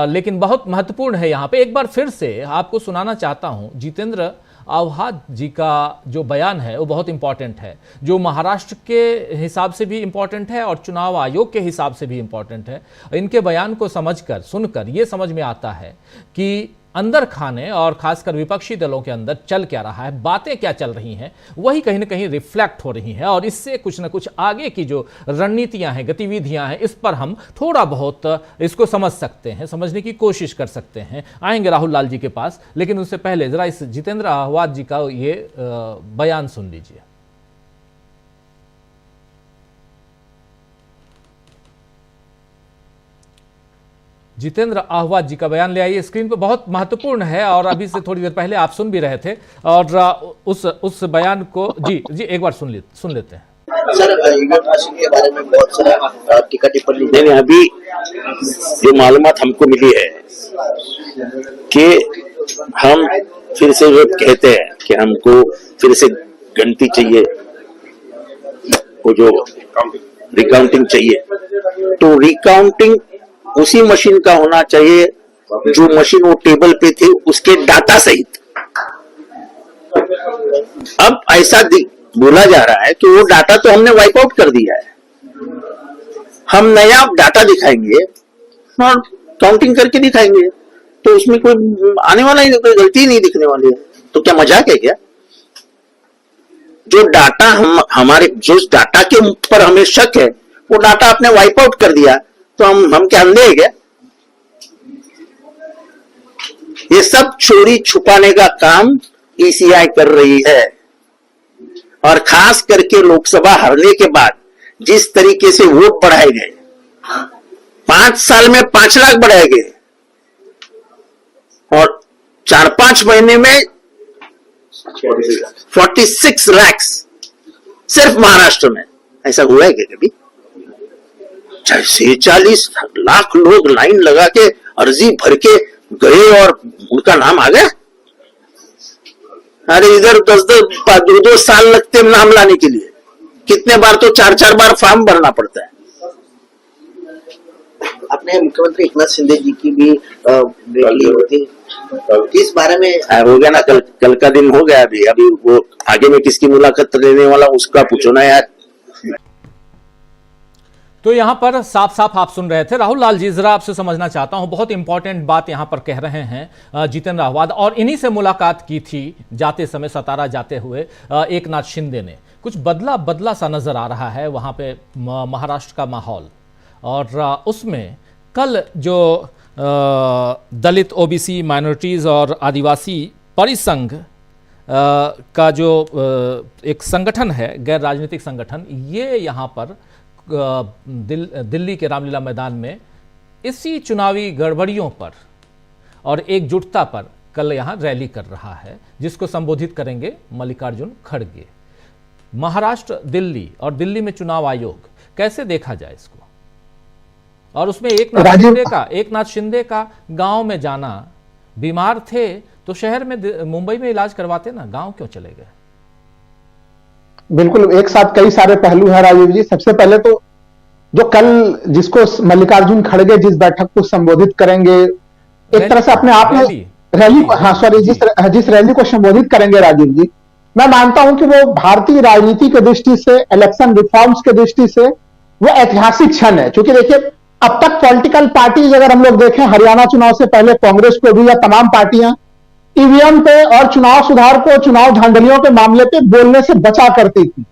लेकिन बहुत महत्वपूर्ण है यहाँ पे एक बार फिर से आपको सुनाना चाहता हूँ जितेंद्र आव्हाड जी का जो बयान है वो बहुत इंपॉर्टेंट है, जो महाराष्ट्र के हिसाब से भी इंपॉर्टेंट है और चुनाव आयोग के हिसाब से भी इंपॉर्टेंट है। इनके बयान को समझकर, सुनकर ये समझ में आता है कि अंदर खाने और खासकर विपक्षी दलों के अंदर चल क्या रहा है, बातें क्या चल रही हैं, वही कहीं ना कहीं रिफ्लेक्ट हो रही हैं, और इससे कुछ ना कुछ आगे की जो रणनीतियां हैं, गतिविधियां हैं, इस पर हम थोड़ा बहुत इसको समझ सकते हैं, समझने की कोशिश कर सकते हैं। आएंगे राहुल लाल जी के पास, लेकिन उससे पहले जरा इस जितेंद्र आव्हाड जी का ये बयान सुन लीजिए। जितेंद्र आव्हाड जी का बयान ले आइए स्क्रीन पर, बहुत महत्वपूर्ण है, और अभी से थोड़ी देर पहले आप सुन भी रहे थे, और उस बयान को जी एक बार सुन लेते हैं। सर, युवराज सिंह के बारे में बहुत सारा टीका टिप्पणी नहीं, अभी जो मालूमात हमको मिली है कि हम फिर से जो कहते हैं कि हमको फिर से गिनती चाहिए, वो जो रिकाउंटिंग चाहिए, तो रिकाउंटिंग उसी मशीन का होना चाहिए जो मशीन वो टेबल पे थी, उसके डाटा सहित। अब ऐसा बोला जा रहा है कि वो डाटा तो हमने वाइप आउट कर दिया है, हम नया डाटा दिखाएंगे और काउंटिंग करके दिखाएंगे, तो उसमें कोई आने वाला ही, कोई गलती नहीं दिखने वाली है। तो क्या मजाक है क्या? जो डाटा हमारे जो डाटा के ऊपर हमें शक है, वो डाटा आपने वाइप आउट कर दिया, तो हम क्या अंधे हैं क्या? ये सब चोरी छुपाने का काम ईसीआई कर रही है, और खास करके लोकसभा हारने के बाद जिस तरीके से वोट बढ़ाए गए, 5 साल में 5 लाख बढ़ाए गए, और 4-5 महीने में 46 लाख सिर्फ महाराष्ट्र में। ऐसा हुआ है क्या कभी? 46 लाख लोग लाइन लगा के अर्जी भर के गए और उनका नाम आ गया। अरे इधर 2 साल लगते हैं नाम लाने के लिए, कितने बार तो 4 बार फॉर्म भरना पड़ता है। अपने मुख्यमंत्री एकनाथ शिंदे जी की भी बेटी होती, इस बारे में हो गया ना, कल का दिन हो गया। अभी वो आगे में किसकी मुलाकात लेने वाला, उसका पूछो ना यार। तो यहां पर साफ साफ आप सुन रहे थे। राहुल लाल जी, जरा आपसे समझना चाहता हूं, बहुत इंपॉर्टेंट बात यहां पर कह रहे हैं जितेंद्र आव्हाड, और इन्हीं से मुलाकात की थी जाते समय, सतारा जाते हुए एकनाथ शिंदे ने। कुछ बदला सा नजर आ रहा है वहां पे महाराष्ट्र का माहौल, और उसमें कल जो दलित, ओबीसी, माइनॉरिटीज और आदिवासी परिसंघ का जो एक संगठन है, गैर राजनीतिक संगठन, ये यहाँ पर दिल्ली के रामलीला मैदान में इसी चुनावी गड़बड़ियों पर और एकजुटता पर कल यहाँ रैली कर रहा है, जिसको संबोधित करेंगे मल्लिकार्जुन खड़गे। महाराष्ट्र, दिल्ली और दिल्ली में चुनाव आयोग, कैसे देखा जाए इसको? और उसमें एक नाथ शिंदे का गांव में जाना, बीमार थे तो शहर में मुंबई में इलाज करवाते ना, गांव क्यों चले गए? बिल्कुल, एक साथ कई सारे पहलू हैं राजीव जी। सबसे पहले तो जो कल जिसको मल्लिकार्जुन खड़गे जिस बैठक को संबोधित करेंगे, एक तरह से अपने आप में रैली, जिस रैली को संबोधित करेंगे राजीव जी, मैं मानता हूं कि वो भारतीय राजनीति की दृष्टि से, इलेक्शन रिफॉर्म्स की दृष्टि से वो ऐतिहासिक क्षण है। क्योंकि देखिए, अब तक पॉलिटिकल पार्टीज अगर हम लोग देखें, हरियाणा चुनाव से पहले कांग्रेस को भी या तमाम पार्टियां ईवीएम पे और चुनाव सुधार को, चुनाव धांधलियों के मामले पे बोलने से बचा करती थी।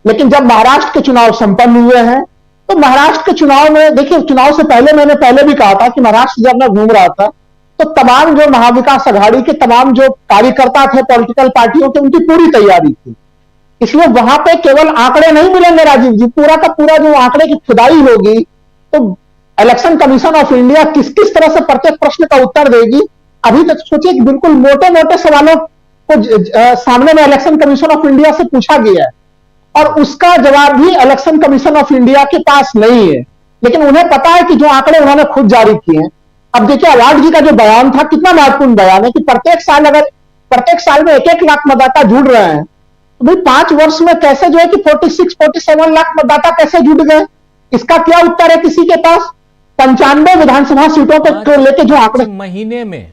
लेकिन जब महाराष्ट्र के चुनाव संपन्न हुए हैं, तो महाराष्ट्र के चुनाव में देखिए, चुनाव से पहले मैंने पहले भी कहा था कि महाराष्ट्र जब मैं घूम रहा था तो तमाम जो महाविकास अघाड़ी के तमाम जो कार्यकर्ता थे पॉलिटिकल पार्टियों के, उनकी पूरी तैयारी थी। इसलिए वहां पे केवल आंकड़े नहीं मिलेंगे राजीव जी, पूरा का पूरा जो आंकड़े की खुदाई होगी, तो इलेक्शन कमीशन ऑफ इंडिया किस किस तरह से प्रत्येक प्रश्न का उत्तर देगी। अभी तक सोचिए कि बिल्कुल मोटे मोटे सवालों को सामने में इलेक्शन कमीशन ऑफ इंडिया से पूछा गया है और उसका जवाब भी इलेक्शन कमीशन ऑफ इंडिया के पास नहीं है। लेकिन उन्हें पता है कि जो आंकड़े उन्होंने खुद जारी किए हैं। अब देखिए, अवार्ड जी का जो बयान था, कितना महत्वपूर्ण बयान है कि प्रत्येक साल में 1-1 लाख मतदाता जुड़ रहे हैं, तो भाई 5 वर्ष में कैसे जो है कि 46-47 लाख मतदाता कैसे जुड़ गए, इसका क्या उत्तर है किसी के पास? 95 विधानसभा सीटों को लेके जो आंकड़े महीने में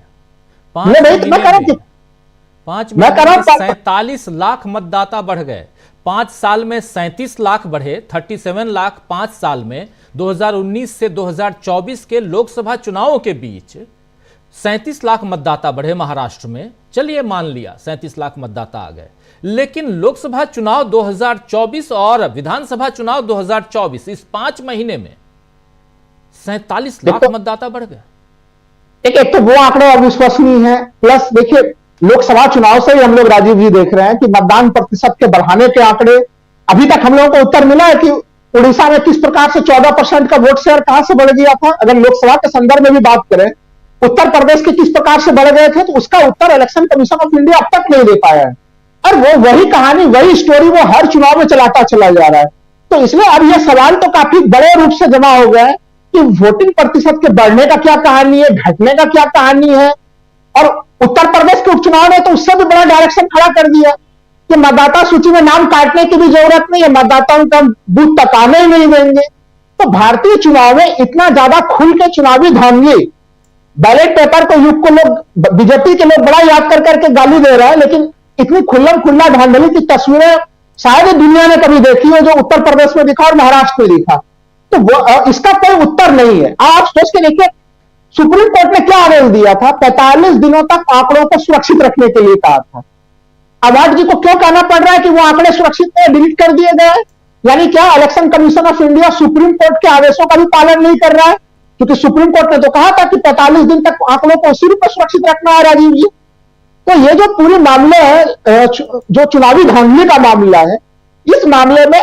47 लाख मतदाता बढ़ गए। 5 साल में 37 लाख बढ़े, 37 लाख 5 साल में। 2019 से 2024 के लोकसभा चुनावों के बीच 37 लाख मतदाता बढ़े महाराष्ट्र में। चलिए मान लिया 37 लाख मतदाता आ गए, लेकिन लोकसभा चुनाव 2024 और विधानसभा चुनाव 2024, इस 5 महीने में 47 लाख मतदाता बढ़ गए। एक तो वो आंकड़े अविश्वसनीय हैं, प्लस देखिए लोकसभा चुनाव से ही हम लोग राजीव जी देख रहे हैं कि मतदान प्रतिशत के बढ़ाने के आंकड़े, अभी तक हम लोगों को उत्तर मिला है कि उड़ीसा में किस प्रकार से 14% का वोट शेयर कहां से बढ़ गया था। अगर लोकसभा के संदर्भ में भी बात करें, उत्तर प्रदेश के किस प्रकार से बढ़ गए थे, तो उसका उत्तर इलेक्शन कमीशन ऑफ इंडिया अब तक नहीं दे पाया है। और वो वही कहानी, वही स्टोरी वो हर चुनाव में चलाता चला जा रहा है। तो इसलिए अब यह सवाल तो काफी बड़े रूप से जमा हो गया है कि वोटिंग प्रतिशत के बढ़ने का क्या कहानी है, घटने का क्या कहानी है। और उत्तर प्रदेश के उपचुनाव ने तो उससे भी बड़ा डायरेक्शन खड़ा कर दिया कि मतदाता सूची में नाम काटने की भी जरूरत नहीं है, मतदाताओं का बूथ तक आने ही नहीं देंगे। तो भारतीय चुनाव में इतना ज्यादा खुल के चुनावी धांधली, बैलेट पेपर को युग को लोग, बीजेपी के लोग बड़ा याद कर करके गाली दे रहे हैं, लेकिन इतनी खुल्लम खुल्ला धांधली की तस्वीरें शायद दुनिया ने कभी देखी हो जो उत्तर प्रदेश में दिखा और महाराष्ट्र में दिखा। तो वो इसका कोई उत्तर नहीं है। आप सोच के देखिए, सुप्रीम कोर्ट ने क्या आदेश दिया था? 45 दिनों तक आंकड़ों को सुरक्षित रखने के लिए कहा था। अवार्ड जी को क्यों कहना पड़ रहा है कि वो आंकड़े सुरक्षित डिलीट कर दिए गए? यानी क्या election commission of India supreme court के आदेशों का भी पालन नहीं कर रहा है? क्योंकि सुप्रीम कोर्ट ने तो कहा था कि 45 दिन तक आंकड़ों को उसी रूप में सुरक्षित रखना है राजीव जी। तो ये जो पूरे मामले है, जो चुनावी धांधली का मामला है, इस मामले में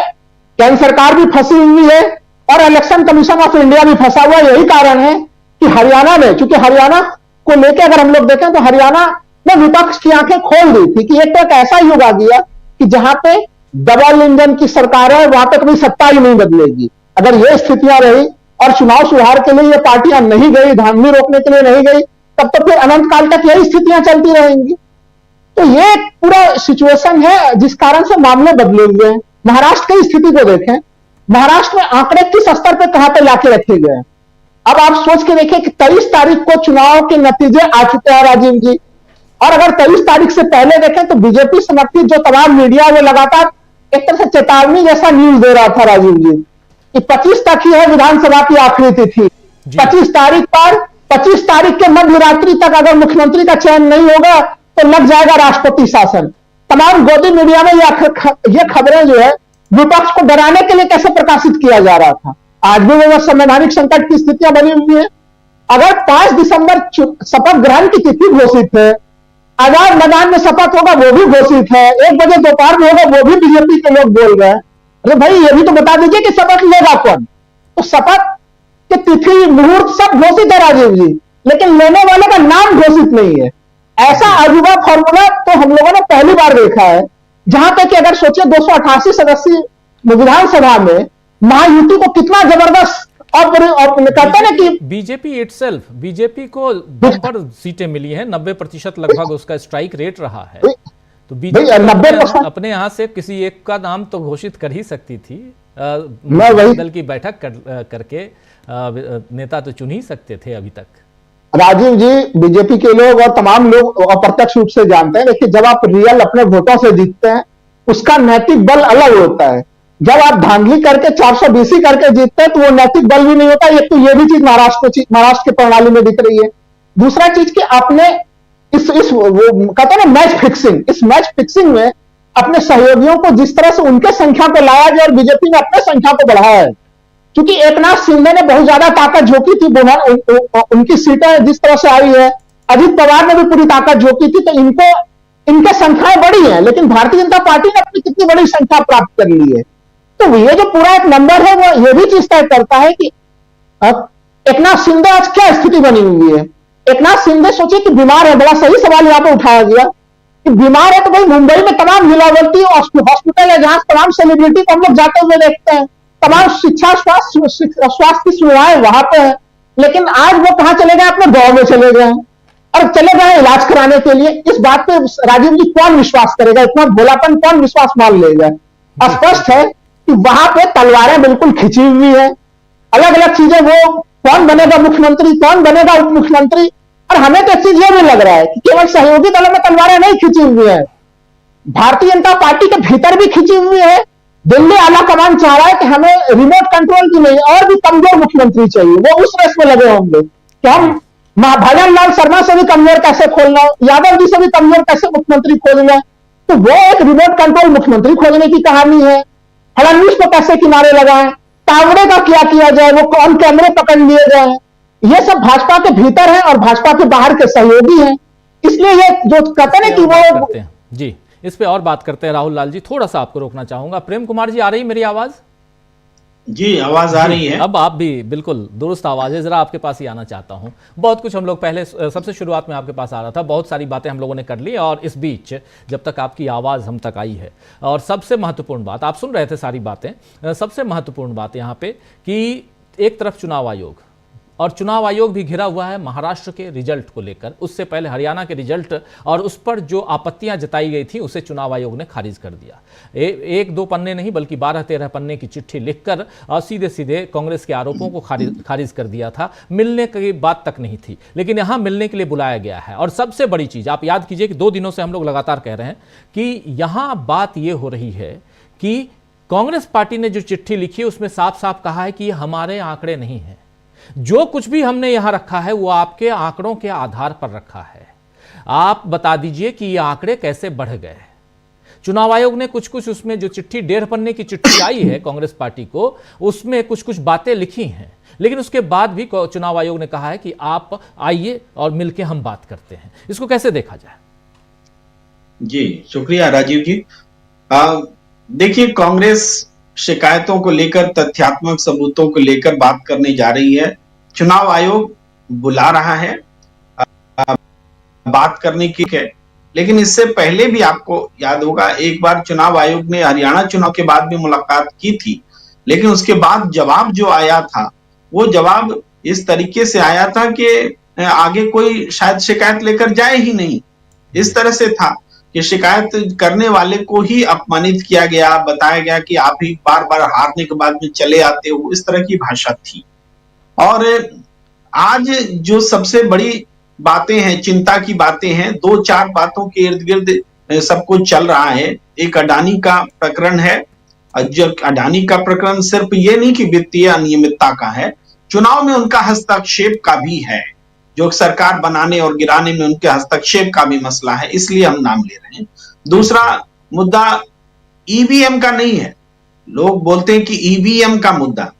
केंद्र सरकार भी फंसी हुई है और इलेक्शन कमीशन ऑफ इंडिया भी फंसा हुआ। यही कारण है कि हरियाणा में, चूंकि हरियाणा को लेकर अगर हम लोग देखें तो हरियाणा में विपक्ष की आंखें खोल दी थी कि एक तो एक ऐसा युग आ गया कि जहां पे डबल इंजन की सरकार है, वहां पे कभी सत्ता ही नहीं बदलेगी। अगर ये स्थितियां रही और चुनाव सुधार के लिए ये पार्टियां नहीं गई, धांधली रोकने के लिए नहीं गई, तब तो फिर अनंत काल तक यही स्थितियां चलती रहेंगी। तो ये पूरा सिचुएशन है जिस कारण से मामले बदले हुए हैं। महाराष्ट्र की स्थिति को देखें, महाराष्ट्र में आंकड़े किस स्तर पर कहां पे लाके रखे गए हैं। अब आप सोच के देखिए कि 23 तारीख को चुनाव के नतीजे आ चुके हैं राजीव जी, और अगर 23 तारीख से पहले देखें तो बीजेपी समर्थित जो तमाम मीडिया वो लगातार एक तरह से चेतावनी जैसा न्यूज दे रहा था राजीव जी कि 25 तक ही है विधानसभा की आखिरी तिथि। 25 तारीख के मध्य रात्रि तक अगर मुख्यमंत्री का चयन नहीं होगा तो लग जाएगा राष्ट्रपति शासन। तमाम गोदी मीडिया में ये खबरें जो है विपक्ष को डराने के लिए कैसे प्रकाशित किया जा रहा था। आज भी वो संवैधानिक संकट की स्थितियां बनी हुई है। अगर 5 दिसंबर शपथ ग्रहण की तिथि घोषित है, आजाद मैदान में शपथ होगा वो भी घोषित है, 1 बजे दोपहर में होगा वो भी बीजेपी के लोग बोल रहे हैं। अरे भाई ये भी तो बता दीजिए कि शपथ लेगा कौन। तो शपथ की तिथि मुहूर्त सब घोषित है राजीव जी, लेकिन लेने वाले का नाम घोषित नहीं है। ऐसा अजूबा फॉर्मूला तो हम लोगों ने पहली बार देखा है, जहां तक कि अगर सोचिए 288 सदस्यीय विधानसभा में महायुति को कितना जबरदस्त और कहते हैं ना कि बीजेपी इटसेल्फ, बीजेपी को बम्पर सीटें मिली हैं, 90% लगभग उसका स्ट्राइक रेट रहा है। तो बीजेपी 90% अपने यहाँ से किसी एक का नाम तो घोषित कर ही सकती थी, दल की बैठक करके नेता तो चुन ही सकते थे अभी तक। राजीव जी, बीजेपी के लोग और तमाम लोग अप्रत्यक्ष रूप से जानते हैं। देखिए, जब आप रियल अपने वोटों से जीतते हैं उसका नैतिक बल अलग होता है। जब आप धांधली करके 420 करके जीतते हैं तो वो नैतिक बल भी नहीं होता। एक तो ये भी चीज महाराष्ट्र की प्रणाली में दिख रही है। दूसरा चीज कि आपने इस वो कहते हैं ना मैच फिक्सिंग, इस मैच फिक्सिंग में अपने सहयोगियों को जिस तरह से उनके संख्या को लाया गया और बीजेपी ने अपने संख्या को बढ़ाया है। क्योंकि एकनाथ शिंदे ने बहुत ज्यादा ताकत झोंकी थी, उनकी सीटें जिस तरह से आई है, अजित पवार ने भी पूरी ताकत झोंकी थी, तो इनके संख्याएं बड़ी हैं, लेकिन भारतीय जनता पार्टी ने अपनी कितनी बड़ी संख्या प्राप्त कर ली है। तो ये जो पूरा एक नंबर है वो ये भी चीज तय करता है कि एकनाथ शिंदे आज क्या स्थिति बनी हुई है। एकनाथ शिंदे सोचिए कि बीमार है, बड़ा सही सवाल यहां पर उठाया गया कि बीमार है। तो भाई मुंबई में तमाम मिलावटी हॉस्पिटल है जहां तमाम सेलिब्रिटी को हम लोग जाते हुए देखते हैं, तमाम शिक्षा स्वास्थ्य की सुविधाएं वहां पे है, लेकिन आज वो कहां चले गए, अपने गांव में चले गए और चले गए इलाज कराने के लिए। इस बात पे राजीव जी कौन विश्वास करेगा, इतना भोलापन कौन विश्वास मान लेगा। स्पष्ट है कि वहां पे तलवारें बिल्कुल खिंची हुई है, अलग अलग चीजें, वो कौन बनेगा मुख्यमंत्री, कौन बनेगा उप मुख्यमंत्री। और हमें तो एक चीज ये भी लग रहा है कि केवल सहयोगी दलों में तलवारें नहीं खिंची हुई है, भारतीय जनता पार्टी के भीतर भी खिंची हुई है। दिल्ली आला कमान चाह रहा है कि हमें रिमोट कंट्रोल की नहीं और भी कमजोर मुख्यमंत्री चाहिए। वो उस रेस में लगे होंगे कि हम भजन लाल शर्मा से भी कमजोर कैसे खोलना, यादव जी से भी कमजोर कैसे मुख्यमंत्री खोलना। तो वो एक रिमोट कंट्रोल मुख्यमंत्री खोजने की कहानी है। फडणवीस को कैसे किनारे लगाएं, कांगड़े का क्या किया जाए, वो कौन कैमरे पकड़ लिए जाए, ये सब भाजपा के भीतर है और भाजपा के बाहर के सहयोगी हैं। इसलिए ये जो कहते हैं कि वो जी, इस पे और बात करते हैं। राहुल लाल जी, थोड़ा सा आपको रोकना चाहूंगा। प्रेम कुमार जी, आ रही मेरी आवाज? जी, आवाज आ रही है। अब आप भी बिल्कुल दुरुस्त आवाज है, जरा आपके पास ही आना चाहता हूं। बहुत कुछ हम लोग पहले सबसे शुरुआत में आपके पास आ रहा था, बहुत सारी बातें हम लोगों ने कर ली और इस बीच जब तक आपकी आवाज हम तक आई है, और सबसे महत्वपूर्ण बात, आप सुन रहे थे सारी बातें, सबसे महत्वपूर्ण बात यहाँ पे कि एक तरफ चुनाव आयोग, और चुनाव आयोग भी घिरा हुआ है महाराष्ट्र के रिजल्ट को लेकर। उससे पहले हरियाणा के रिजल्ट और उस पर जो आपत्तियां जताई गई थी उसे चुनाव आयोग ने खारिज कर दिया। एक दो पन्ने नहीं बल्कि 12-13 पन्ने की चिट्ठी लिखकर और सीधे सीधे कांग्रेस के आरोपों को खारिज कर दिया था। मिलने की बात तक नहीं थी, लेकिन यहां मिलने के लिए बुलाया गया है। और सबसे बड़ी चीज आप याद कीजिए कि 2 दिनों से हम लोग लगातार कह रहे हैं कि यहां बात यह हो रही है कि कांग्रेस पार्टी ने जो चिट्ठी लिखी उसमें साफ साफ कहा है कि ये हमारे आंकड़े नहीं है, जो कुछ भी हमने यहां रखा है वो आपके आंकड़ों के आधार पर रखा है। आप बता दीजिए कि ये आंकड़े कैसे बढ़ गए। चुनाव आयोग ने कुछ कुछ उसमें जो चिट्ठी 1.5 पन्ने की चिट्ठी आई है कांग्रेस पार्टी को, उसमें कुछ कुछ बातें लिखी हैं, लेकिन उसके बाद भी चुनाव आयोग ने कहा है कि आप आइए और मिलकर हम बात करते हैं। इसको कैसे देखा जाए? जी, शुक्रिया राजीव जी। देखिए, कांग्रेस शिकायतों को लेकर, तथ्यात्मक सबूतों को लेकर बात करने जा रही है। चुनाव आयोग बुला रहा है बात करने की है, लेकिन इससे पहले भी आपको याद होगा एक बार चुनाव आयोग ने हरियाणा चुनाव के बाद भी मुलाकात की थी, लेकिन उसके बाद जवाब जो आया था वो जवाब इस तरीके से आया था कि आगे कोई शायद शिकायत लेकर जाए ही नहीं। इस तरह से था कि शिकायत करने वाले को ही अपमानित किया गया, बताया गया कि आप ही बार बार हारने के बाद में चले आते हो, इस तरह की भाषा थी। और आज जो सबसे बड़ी बातें हैं, चिंता की बातें हैं, 2-4 बातों के इर्द गिर्द सब कुछ चल रहा है। एक अडानी का प्रकरण है। जो अडानी का प्रकरण सिर्फ ये नहीं कि वित्तीय अनियमितता का है, चुनाव में उनका हस्तक्षेप का भी है, जो सरकार बनाने और गिराने में उनके हस्तक्षेप का भी मसला है, इसलिए हम नाम ले रहे हैं। दूसरा मुद्दा ईवीएम का नहीं है। लोग बोलते हैं कि ईवीएम का मुद्दा,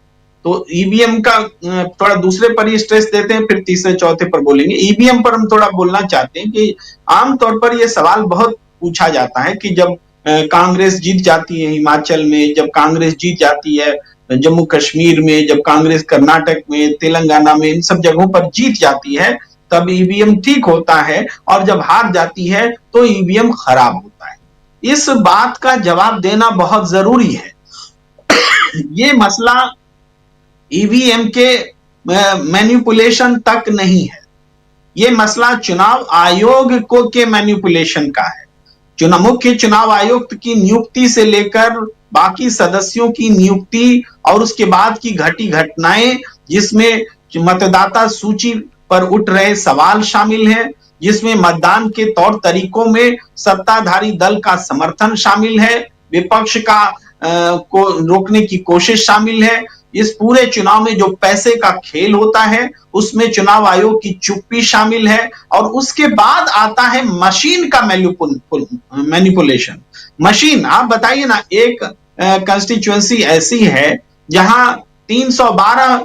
तो ईवीएम का थोड़ा दूसरे पर ही स्ट्रेस देते हैं, फिर तीसरे चौथे पर बोलेंगे। ईवीएम पर हम थोड़ा बोलना चाहते हैं कि आमतौर पर यह सवाल बहुत पूछा जाता है कि जब कांग्रेस जीत जाती है हिमाचल में, जब कांग्रेस जीत जाती है जम्मू कश्मीर में, जब कांग्रेस कर्नाटक में, तेलंगाना में, इन सब जगहों पर जीत जाती है तब ईवीएम ठीक होता है, और जब हार जाती है तो ईवीएम खराब होता है। इस बात का जवाब देना बहुत जरूरी है। ये मसला ईवीएम के मैनिपुलेशन तक नहीं है, ये मसला चुनाव आयोग को के मैनिपुलेशन का है। मुख्य चुनाव आयुक्त की नियुक्ति से लेकर बाकी सदस्यों की नियुक्ति और उसके बाद की घटी घटनाएं, जिसमें मतदाता सूची पर उठ रहे सवाल शामिल है, जिसमें मतदान के तौर तरीकों में सत्ताधारी दल का समर्थन शामिल है, विपक्ष का को रोकने की कोशिश शामिल है। इस पूरे चुनाव में जो पैसे का खेल होता है उसमें चुनाव आयोग की चुप्पी शामिल है, और उसके बाद आता है मशीन का मैनिपुलेशन। मशीन, आप बताइए ना, एक कंस्टिट्यूएंसी ऐसी है जहां 312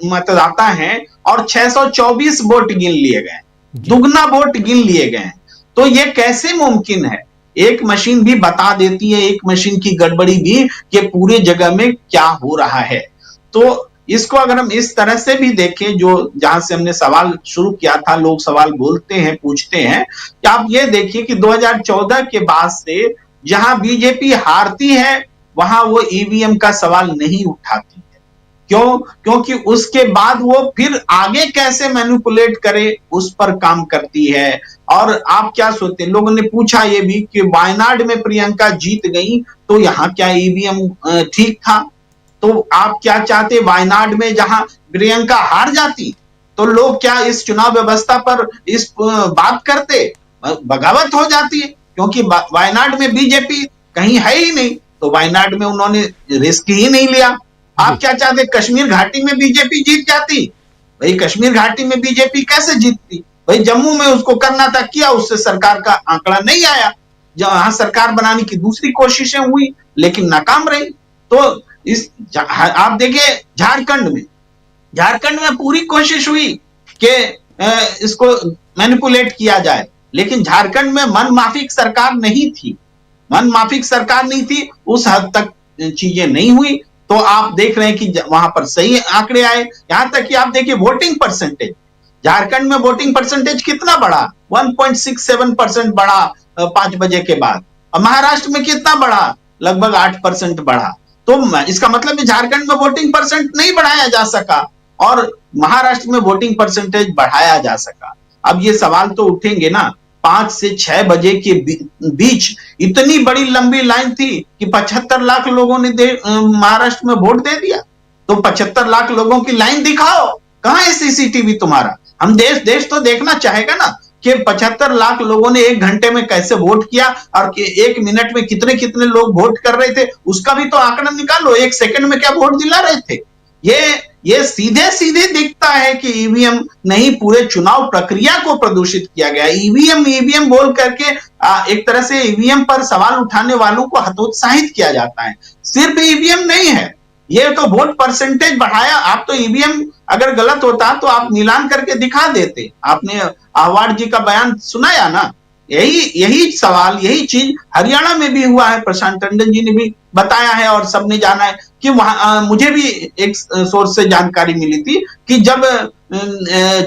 मतदाता हैं और 624 वोट गिन लिए गए, दुगना वोट गिन लिए गए, तो ये कैसे मुमकिन है? एक मशीन भी बता देती है, एक मशीन की गड़बड़ी भी, कि पूरे जगह में क्या हो रहा है। तो इसको अगर हम इस तरह से भी देखें, जो जहां से हमने सवाल शुरू किया था, लोग सवाल बोलते हैं, पूछते हैं, कि आप ये देखिए कि 2014 के बाद से जहां बीजेपी हारती है वहां वो ईवीएम का सवाल नहीं उठाती है। क्यों? क्योंकि उसके बाद वो फिर आगे कैसे मैनिपुलेट करे उस पर काम करती है। और आप क्या सोचते हैं? लोगों ने पूछा ये भी कि वायनाड में प्रियंका जीत गई तो यहाँ क्या ईवीएम ठीक था? तो आप क्या चाहते? वायनाड में जहां प्रियंका हार जाती तो लोग क्या इस चुनाव व्यवस्था पर इस बात करते? बगावत हो जाती है, क्योंकि वायनाड में बीजेपी कहीं है ही नहीं, तो वायनाड में उन्होंने रिस्क ही नहीं लिया। आप क्या चाहते? कश्मीर घाटी में बीजेपी जीत जाती? भाई कश्मीर घाटी में बीजेपी कैसे जीतती? भाई जम्मू में उसको करना था, किया, उससे सरकार का आंकड़ा नहीं आया। जहां सरकार बनाने की दूसरी कोशिशें हुई लेकिन नाकाम रही। तो इस आप देखिए झारखंड में पूरी कोशिश हुई कि इसको मैनिपुलेट किया जाए, लेकिन झारखंड में मन माफिक सरकार नहीं थी, उस हद तक चीजें नहीं हुई। तो आप देख रहे हैं कि वहां पर सही आंकड़े आए। यहां तक कि आप देखिए वोटिंग परसेंटेज, झारखंड में वोटिंग परसेंटेज कितना बढ़ा? 1.67% बढ़ा 5 बजे के बाद। और महाराष्ट्र में कितना बढ़ा? लगभग 8% बढ़ा। तो इसका मतलब है झारखंड में वोटिंग परसेंट नहीं बढ़ाया जा सका और महाराष्ट्र में वोटिंग परसेंटेज बढ़ाया जा सका। अब ये सवाल तो उठेंगे ना, 5 से 6 बजे के बीच इतनी बड़ी लंबी लाइन थी कि 75 लाख लोगों ने महाराष्ट्र में वोट दे दिया। तो 75 लाख लोगों की लाइन दिखाओ, कहां है सीसीटीवी तुम्हारा? हम देश तो देखना चाहेगा ना कि 75 लाख लोगों ने 1 घंटे में कैसे वोट किया और 1 मिनट में कितने लोग वोट कर रहे थे, उसका भी तो आंकड़ा निकालो। 1 सेकंड में क्या वोट दिला रहे थे? ये सीधे दिखता है कि ईवीएम नहीं, पूरे चुनाव प्रक्रिया को प्रदूषित किया गया। ईवीएम बोल करके एक तरह से ईवीएम पर सवाल उठाने वालों को हतोत्साहित किया जाता है। सिर्फ ईवीएम नहीं है, ये तो वोट परसेंटेज बढ़ाया। आप तो ईवीएम अगर गलत होता तो आप मिलान करके दिखा देते। आपने आहवाड़ जी का बयान सुनाया ना, यही सवाल, यही चीज हरियाणा में भी हुआ है। प्रशांत टंडन जी ने भी बताया है और सबने जाना है कि वहां मुझे भी एक सोर्स से जानकारी मिली थी कि जब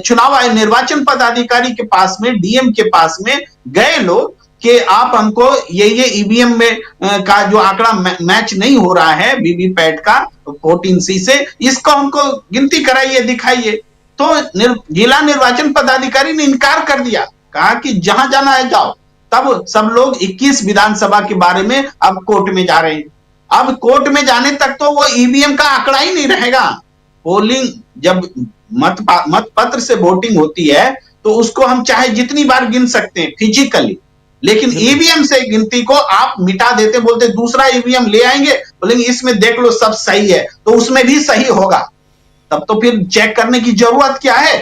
चुनाव आयोग निर्वाचन पदाधिकारी के पास में, डीएम के पास में गए लोग कि आप हमको ये ईवीएम में का जो आंकड़ा मैच नहीं हो रहा है वीवीपैट का 14C से, इसको हमको गिनती कराइए, दिखाइए। तो जिला निर्वाचन पदाधिकारी ने इनकार कर दिया, कहा कि जहां जाना है जाओ। तब सब लोग 21 विधानसभा के बारे में अब कोर्ट में जा रहे हैं। अब कोर्ट में जाने तक तो वो ईवीएम का आंकड़ा ही नहीं रहेगा। पोलिंग जब मत पत्र से वोटिंग होती है तो उसको हम चाहे जितनी बार गिन सकते हैं फिजिकली, लेकिन ईवीएम से गिनती को आप मिटा देते, बोलते दूसरा ईवीएम ले आएंगे, बोलेंगे इसमें देख लो सब सही है, तो उसमें भी सही होगा। तब तो फिर चेक करने की जरूरत क्या है?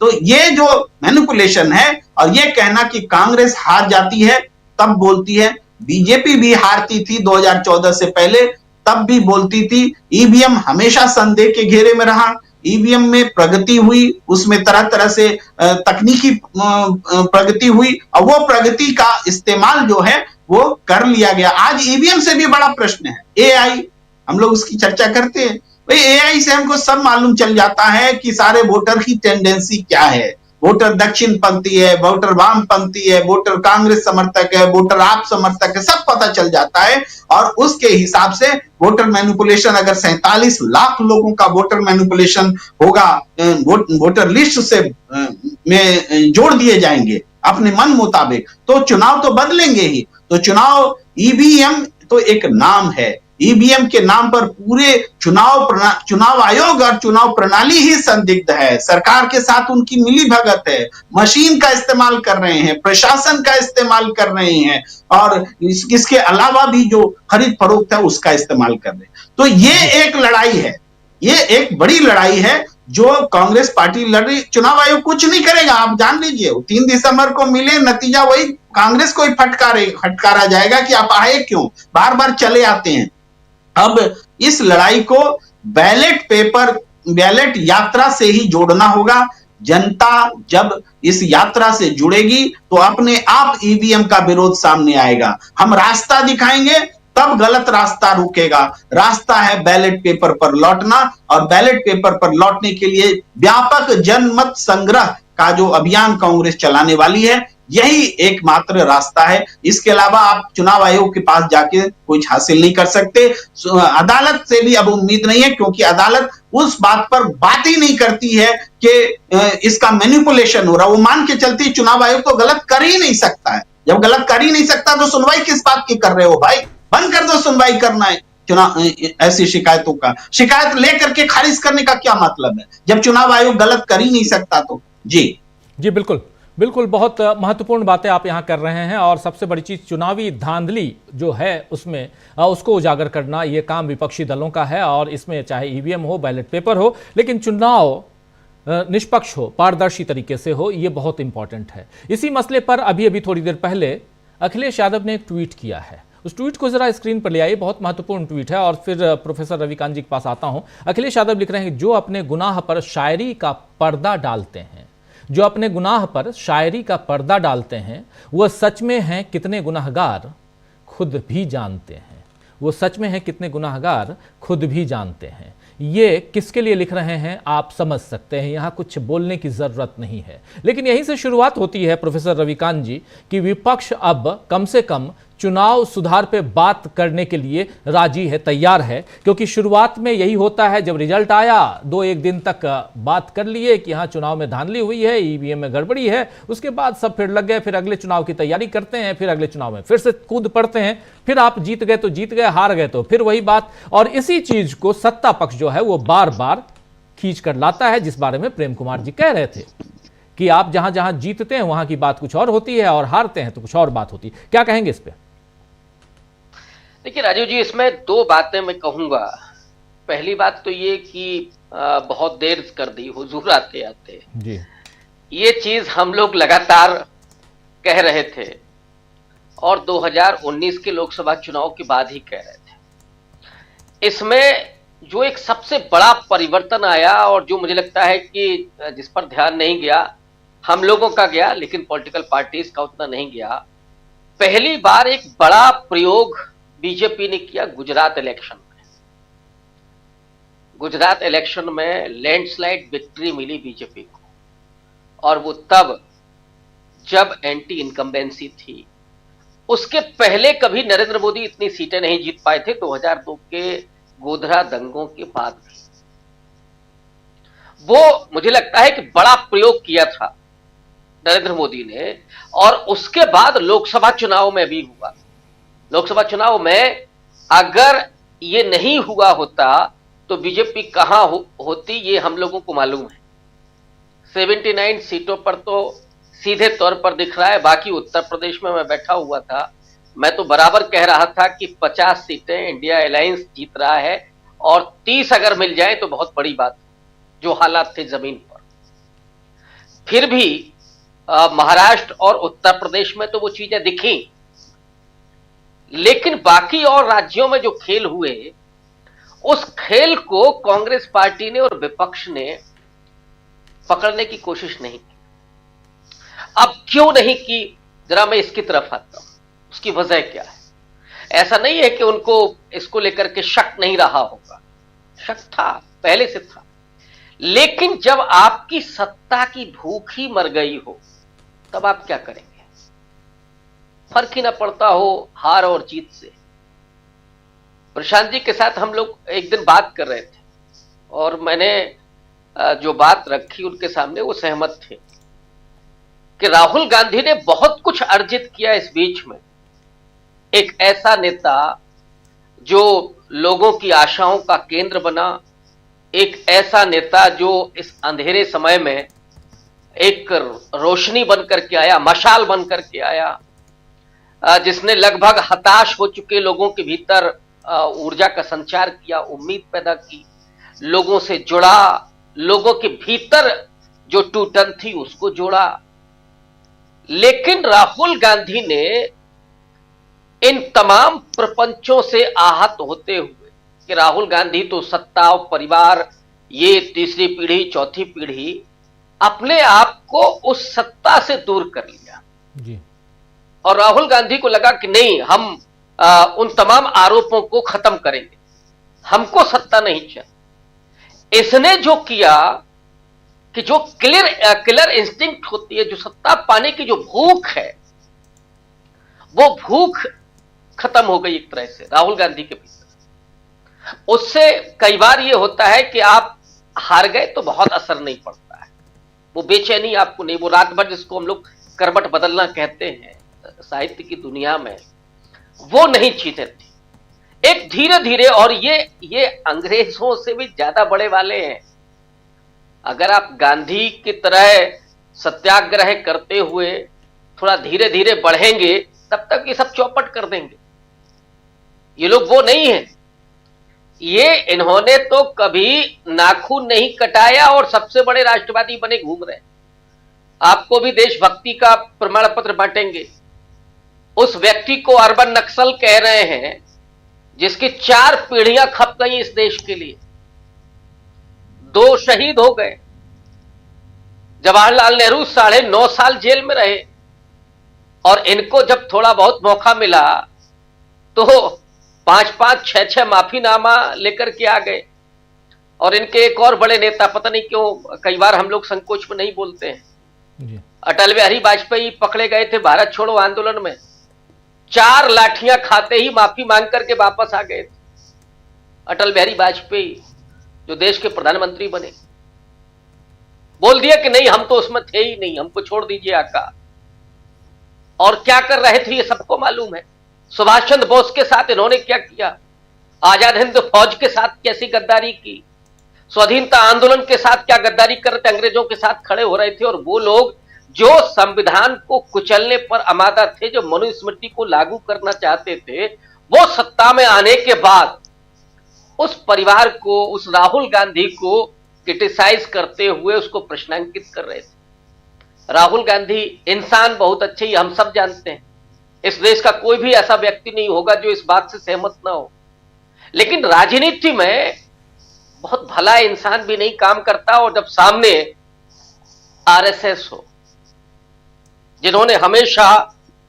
तो ये जो मैनिपुलेशन है और ये कहना कि कांग्रेस हार जाती है तब बोलती है, बीजेपी भी हारती थी 2014 से पहले तब भी बोलती थी ईवीएम हमेशा संदेह के घेरे में रहा, ईवीएम में प्रगति हुई, उसमें तरह तरह से तकनीकी प्रगति हुई और वो प्रगति का इस्तेमाल जो है वो कर लिया गया। आज ईवीएम से भी बड़ा प्रश्न है एआई, हम लोग उसकी चर्चा करते हैं। भाई एआई से हमको सब मालूम चल जाता है कि सारे वोटर की टेंडेंसी क्या है, वोटर दक्षिण पंथी है, वोटर वामपंथी है, वोटर कांग्रेस समर्थक है, वोटर आप समर्थक है, सब पता चल जाता है। और उसके हिसाब से वोटर मैनिपुलेशन, अगर 47 लाख लोगों का वोटर मैनिपुलेशन होगा, वोटर लिस्ट से में जोड़ दिए जाएंगे अपने मन मुताबिक, तो चुनाव तो बदलेंगे ही। तो चुनाव, ईवीएम तो एक नाम है, ईवीएम के नाम पर पूरे चुनाव आयोग और चुनाव प्रणाली ही संदिग्ध है। सरकार के साथ उनकी मिली भगत है, मशीन का इस्तेमाल कर रहे हैं, प्रशासन का इस्तेमाल कर रहे हैं और इसके अलावा भी जो खरीद फरोख्त है उसका इस्तेमाल कर रहे हैं। तो ये एक लड़ाई है, ये एक बड़ी लड़ाई है जो कांग्रेस पार्टी लड़ रही। चुनाव आयोग कुछ नहीं करेगा, आप जान लीजिए। 3 दिसंबर को मिले, नतीजा वही कांग्रेस को ही फटकारा जाएगा कि आप आए क्यों, बार बार चले आते हैं। अब इस लड़ाई को बैलेट यात्रा से ही जोड़ना होगा। जनता जब इस यात्रा से जुड़ेगी तो अपने आप ईवीएम का विरोध सामने आएगा। हम रास्ता दिखाएंगे तब गलत रास्ता रुकेगा। रास्ता है बैलेट पेपर पर लौटना, और बैलेट पेपर पर लौटने के लिए व्यापक जनमत संग्रह का जो अभियान कांग्रेस चलाने वाली है, यही एकमात्र रास्ता है। इसके अलावा आप चुनाव आयोग के पास जाके कुछ हासिल नहीं कर सकते। अदालत से भी अब उम्मीद नहीं है, क्योंकि अदालत उस बात पर बात ही नहीं करती है कि इसका मैनिपुलेशन हो रहा। वो मान के चलती चुनाव आयोग तो गलत कर ही नहीं सकता है। जब गलत कर ही नहीं सकता तो सुनवाई किस बात की कर रहे हो भाई? बंद कर दो सुनवाई करना है चुनाव ऐसी शिकायतों का। शिकायत लेकर के खारिज करने का क्या मतलब है जब चुनाव आयोग गलत कर ही नहीं सकता? तो जी बिल्कुल बिल्कुल, बहुत महत्वपूर्ण बातें आप यहाँ कर रहे हैं। और सबसे बड़ी चीज़ चुनावी धांधली जो है उसमें उसको उजागर करना, ये काम विपक्षी दलों का है। और इसमें चाहे ईवीएम हो, बैलेट पेपर हो, लेकिन चुनाव निष्पक्ष हो, पारदर्शी तरीके से हो, ये बहुत इंपॉर्टेंट है। इसी मसले पर अभी थोड़ी देर पहले अखिलेश यादव ने एक ट्वीट किया है। उस ट्वीट को जरा स्क्रीन पर ले आइए, बहुत महत्वपूर्ण ट्वीट है। और फिर प्रोफेसर रविकांत जी के पास आता हूं। अखिलेश यादव लिख रहे हैं, जो अपने गुनाह पर शायरी का पर्दा डालते हैं, जो अपने गुनाह पर शायरी का पर्दा डालते हैं, वह सच में हैं कितने गुनाहगार खुद भी जानते हैं। वो सच में हैं कितने गुनाहगार खुद भी जानते हैं। ये किसके लिए लिख रहे हैं आप समझ सकते हैं, यहाँ कुछ बोलने की ज़रूरत नहीं है। लेकिन यहीं से शुरुआत होती है प्रोफेसर रविकांत जी कि विपक्ष अब कम से कम चुनाव सुधार पे बात करने के लिए राजी है, तैयार है। क्योंकि शुरुआत में यही होता है, जब रिजल्ट आया 2-1 दिन तक बात कर लिए कि हाँ चुनाव में धांधली हुई है, ईवीएम में गड़बड़ी है। उसके बाद सब फिर लग गए, फिर अगले चुनाव की तैयारी करते हैं, फिर अगले चुनाव में फिर से कूद पड़ते हैं। फिर आप जीत गए तो जीत गए, हार गए तो फिर वही बात। और इसी चीज को सत्ता पक्ष जो है वो बार बार खींच कर लाता है, जिस बारे में प्रेम कुमार जी कह रहे थे कि आप जहां जहां जीतते हैं वहां की बात कुछ और होती है और हारते हैं तो कुछ और बात होती है। क्या कहेंगे इस पे? देखिए राजीव जी, इसमें 2 बातें मैं कहूंगा। पहली बात तो ये कि बहुत देर कर दी हुजूर आते आते जी। ये चीज हम लोग लगातार कह रहे थे और 2019 के लोकसभा चुनाव के बाद ही कह रहे थे। इसमें जो एक सबसे बड़ा परिवर्तन आया और जो मुझे लगता है कि जिस पर ध्यान नहीं गया, हम लोगों का गया लेकिन पॉलिटिकल पार्टीज का उतना नहीं गया। पहली बार एक बड़ा प्रयोग बीजेपी ने किया गुजरात इलेक्शन में। गुजरात इलेक्शन में लैंडस्लाइड विक्ट्री मिली बीजेपी को, और वो तब जब एंटी इनकम्बेंसी थी। उसके पहले कभी नरेंद्र मोदी इतनी सीटें नहीं जीत पाए थे, 2002 के गोधरा दंगों के बाद भी। वो मुझे लगता है कि बड़ा प्रयोग किया था नरेंद्र मोदी ने, और उसके बाद लोकसभा चुनाव में भी हुआ। लोकसभा चुनाव में अगर ये नहीं हुआ होता तो बीजेपी कहां होती ये हम लोगों को मालूम है। 79 सीटों पर तो सीधे तौर पर दिख रहा है। बाकी उत्तर प्रदेश में मैं बैठा हुआ था, मैं तो बराबर कह रहा था कि 50 सीटें इंडिया अलायंस जीत रहा है और 30 अगर मिल जाए तो बहुत बड़ी बात, जो हालात थे जमीन पर। फिर भी महाराष्ट्र और उत्तर प्रदेश में तो वो चीजें दिखी, लेकिन बाकी और राज्यों में जो खेल हुए उस खेल को कांग्रेस पार्टी ने और विपक्ष ने पकड़ने की कोशिश नहीं की। अब क्यों नहीं की, जरा मैं इसकी तरफ आता हूं, उसकी वजह क्या है। ऐसा नहीं है कि उनको इसको लेकर के शक नहीं रहा होगा, शक था, पहले से था, लेकिन जब आपकी सत्ता की भूख ही मर गई हो तब आप क्या करेंगे। फर्क ही ना पड़ता हो हार और जीत से। प्रशांत जी के साथ हम लोग एक दिन बात कर रहे थे और मैंने जो बात रखी उनके सामने, वो सहमत थे कि राहुल गांधी ने बहुत कुछ अर्जित किया इस बीच में। एक ऐसा नेता जो लोगों की आशाओं का केंद्र बना, एक ऐसा नेता जो इस अंधेरे समय में एक रोशनी बन करके आया, मशाल बन करके आया, जिसने लगभग हताश हो चुके लोगों के भीतर ऊर्जा का संचार किया, उम्मीद पैदा की, लोगों से जुड़ा, लोगों के भीतर जो टूटन थी उसको जोड़ा। लेकिन राहुल गांधी ने इन तमाम प्रपंचों से आहत होते हुए कि राहुल गांधी तो सत्ता और परिवार, ये तीसरी पीढ़ी चौथी पीढ़ी, अपने आप को उस सत्ता से दूर कर लिया जी। और राहुल गांधी को लगा कि नहीं, हम उन तमाम आरोपों को खत्म करेंगे, हमको सत्ता नहीं चाहिए। इसने जो किया कि जो किलर इंस्टिंक्ट होती है, जो सत्ता पाने की जो भूख है, वो भूख खत्म हो गई एक तरह से राहुल गांधी के भीतर। उससे कई बार ये होता है कि आप हार गए तो बहुत असर नहीं पड़ता है, वो बेचैनी आपको नहीं, वो रात भर जिसको हम लोग करवट बदलना कहते हैं साहित्य की दुनिया में, वो नहीं चीजें थी। एक धीरे धीरे, और ये अंग्रेजों से भी ज्यादा बड़े वाले हैं। अगर आप गांधी की तरह सत्याग्रह करते हुए थोड़ा धीरे धीरे बढ़ेंगे तब तक ये सब चौपट कर देंगे। ये लोग वो नहीं है, ये इन्होंने तो कभी नाखून नहीं कटाया और सबसे बड़े राष्ट्रवादी बने घूम रहे। आपको भी देशभक्ति का प्रमाण पत्र बांटेंगे। उस व्यक्ति को अर्बन नक्सल कह रहे हैं जिसकी 4 पीढ़ियां खप गई इस देश के लिए, 2 शहीद हो गए। जवाहरलाल नेहरू 9.5 साल जेल में रहे और इनको जब थोड़ा बहुत मौका मिला तो 5-5, 6-6 माफीनामा लेकर के आ गए। और इनके एक और बड़े नेता, पता नहीं क्यों कई बार हम लोग संकोच में नहीं बोलते हैं, जी। अटल बिहारी वाजपेयी पकड़े गए थे भारत छोड़ो आंदोलन में, 4 लाठियां खाते ही माफी मांग करके वापस आ गए थे। अटल बिहारी वाजपेयी जो देश के प्रधानमंत्री बने, बोल दिया कि नहीं, हम तो उसमें थे ही नहीं, हमको छोड़ दीजिए आका। और क्या कर रहे थे ये सबको मालूम है। सुभाष चंद्र बोस के साथ इन्होंने क्या किया, आजाद हिंद फौज के साथ कैसी गद्दारी की, स्वाधीनता आंदोलन के साथ क्या गद्दारी कर रहे थे, अंग्रेजों के साथ खड़े हो रहे थे। और वो लोग जो संविधान को कुचलने पर आमादा थे, जो मनुस्मृति को लागू करना चाहते थे, वो सत्ता में आने के बाद उस परिवार को, उस राहुल गांधी को क्रिटिसाइज करते हुए उसको प्रश्नांकित कर रहे थे। राहुल गांधी इंसान बहुत अच्छे ही हम सब जानते हैं, इस देश का कोई भी ऐसा व्यक्ति नहीं होगा जो इस बात से सहमत ना हो, लेकिन राजनीति में बहुत भला इंसान भी नहीं काम करता। और जब सामने आरएसएस हो, जिन्होंने हमेशा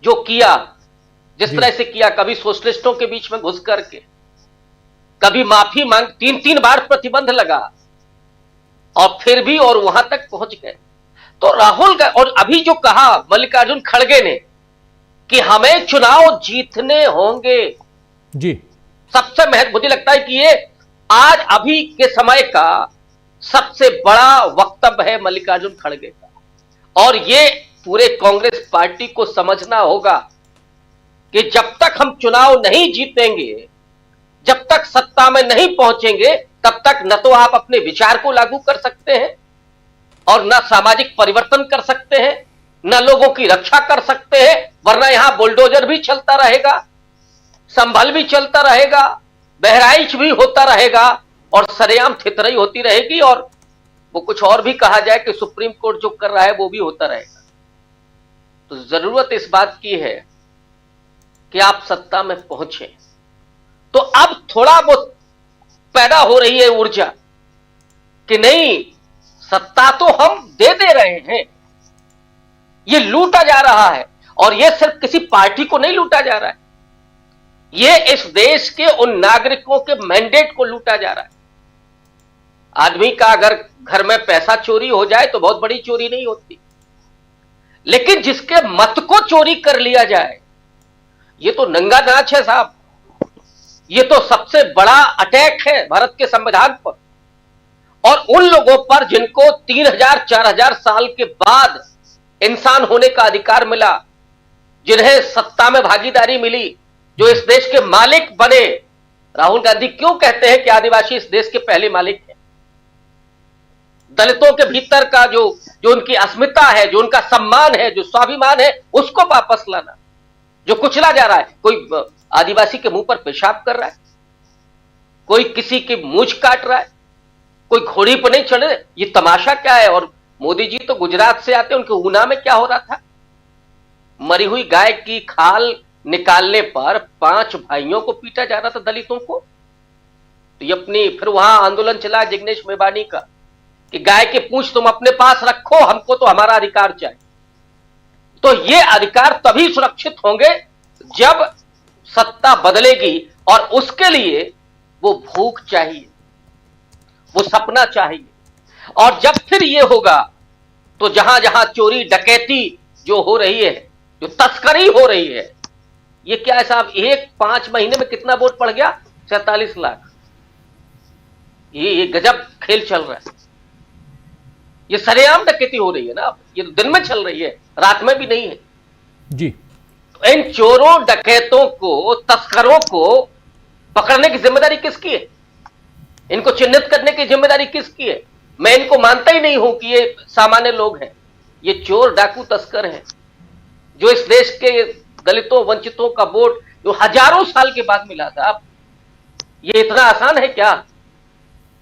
जो किया, जिस तरह से किया, कभी सोशलिस्टों के बीच में घुस करके, कभी माफी मांग, 3-3 बार प्रतिबंध लगा और फिर भी और वहां तक पहुंच गए। तो राहुल का, और अभी जो कहा मल्लिकार्जुन खड़गे ने कि हमें चुनाव जीतने होंगे, जी, सबसे महत्व मुझे लगता है कि ये आज अभी के समय का सबसे बड़ा वक्तव्य है मल्लिकार्जुन खड़गे का। और ये पूरे कांग्रेस पार्टी को समझना होगा कि जब तक हम चुनाव नहीं जीतेंगे, जब तक सत्ता में नहीं पहुंचेंगे, तब तक न तो आप अपने विचार को लागू कर सकते हैं और न सामाजिक परिवर्तन कर सकते हैं, न लोगों की रक्षा कर सकते हैं, वरना यहां बुलडोजर भी चलता रहेगा, संभल भी चलता रहेगा, बहराइच भी होता रहेगा और सरेआम थितरई होती रहेगी। और वो कुछ और भी कहा जाए कि सुप्रीम कोर्ट जो कर रहा है वो भी होता रहेगा। तो जरूरत इस बात की है कि आप सत्ता में पहुंचे। तो अब थोड़ा वो पैदा हो रही है ऊर्जा कि नहीं, सत्ता तो हम दे रहे हैं, ये लूटा जा रहा है। और ये सिर्फ किसी पार्टी को नहीं लूटा जा रहा है, ये इस देश के उन नागरिकों के मैंडेट को लूटा जा रहा है। आदमी का अगर घर में पैसा चोरी हो जाए तो बहुत बड़ी चोरी नहीं होती, लेकिन जिसके मत को चोरी कर लिया जाए, ये तो नंगा नाच है साहब। ये तो सबसे बड़ा अटैक है भारत के संविधान पर और उन लोगों पर जिनको 3000-4000 साल के बाद इंसान होने का अधिकार मिला, जिन्हें सत्ता में भागीदारी मिली, जो इस देश के मालिक बने। राहुल गांधी क्यों कहते हैं कि आदिवासी इस देश के पहले मालिक हैं? दलितों के भीतर का जो उनकी अस्मिता है, जो उनका सम्मान है, जो स्वाभिमान है, उसको वापस लाना, जो कुचला जा रहा है। कोई आदिवासी के मुंह पर पेशाब कर रहा है, कोई किसी की मूंछ काट रहा है, कोई घोड़ी पर नहीं चढ़ रहे, ये तमाशा क्या है? और मोदी जी तो गुजरात से आते, उनके ऊना में क्या हो रहा था? मरी हुई गाय की खाल निकालने पर 5 भाइयों को पीटा जा रहा था, दलितों को। तो ये अपनी फिर वहां आंदोलन चला जिग्नेश मेवानी का कि गाय की पूंछ तुम अपने पास रखो, हमको तो हमारा अधिकार चाहिए। तो ये अधिकार तभी सुरक्षित होंगे जब सत्ता बदलेगी, और उसके लिए वो भूख चाहिए, वो सपना चाहिए। और जब फिर ये होगा तो जहां जहां चोरी डकैती जो हो रही है, जो तस्करी हो रही है, ये क्या है साहब? 5 महीने में कितना वोट पड़ गया? 47 लाख। ये गजब खेल चल रहा है। ये सरेआम डकैती हो रही है ना, ये तो दिन में चल रही है, रात में भी नहीं है जी। तो इन चोरों डकैतों को, तस्करों को पकड़ने की जिम्मेदारी किसकी है? इनको चिन्हित करने की जिम्मेदारी किसकी है? मैं इनको मानता ही नहीं हूं कि ये सामान्य लोग हैं। ये चोर डाकू तस्कर हैं जो इस देश के दलितों वंचितों का वोट जो हजारों साल के बाद मिला था, अब ये इतना आसान है क्या?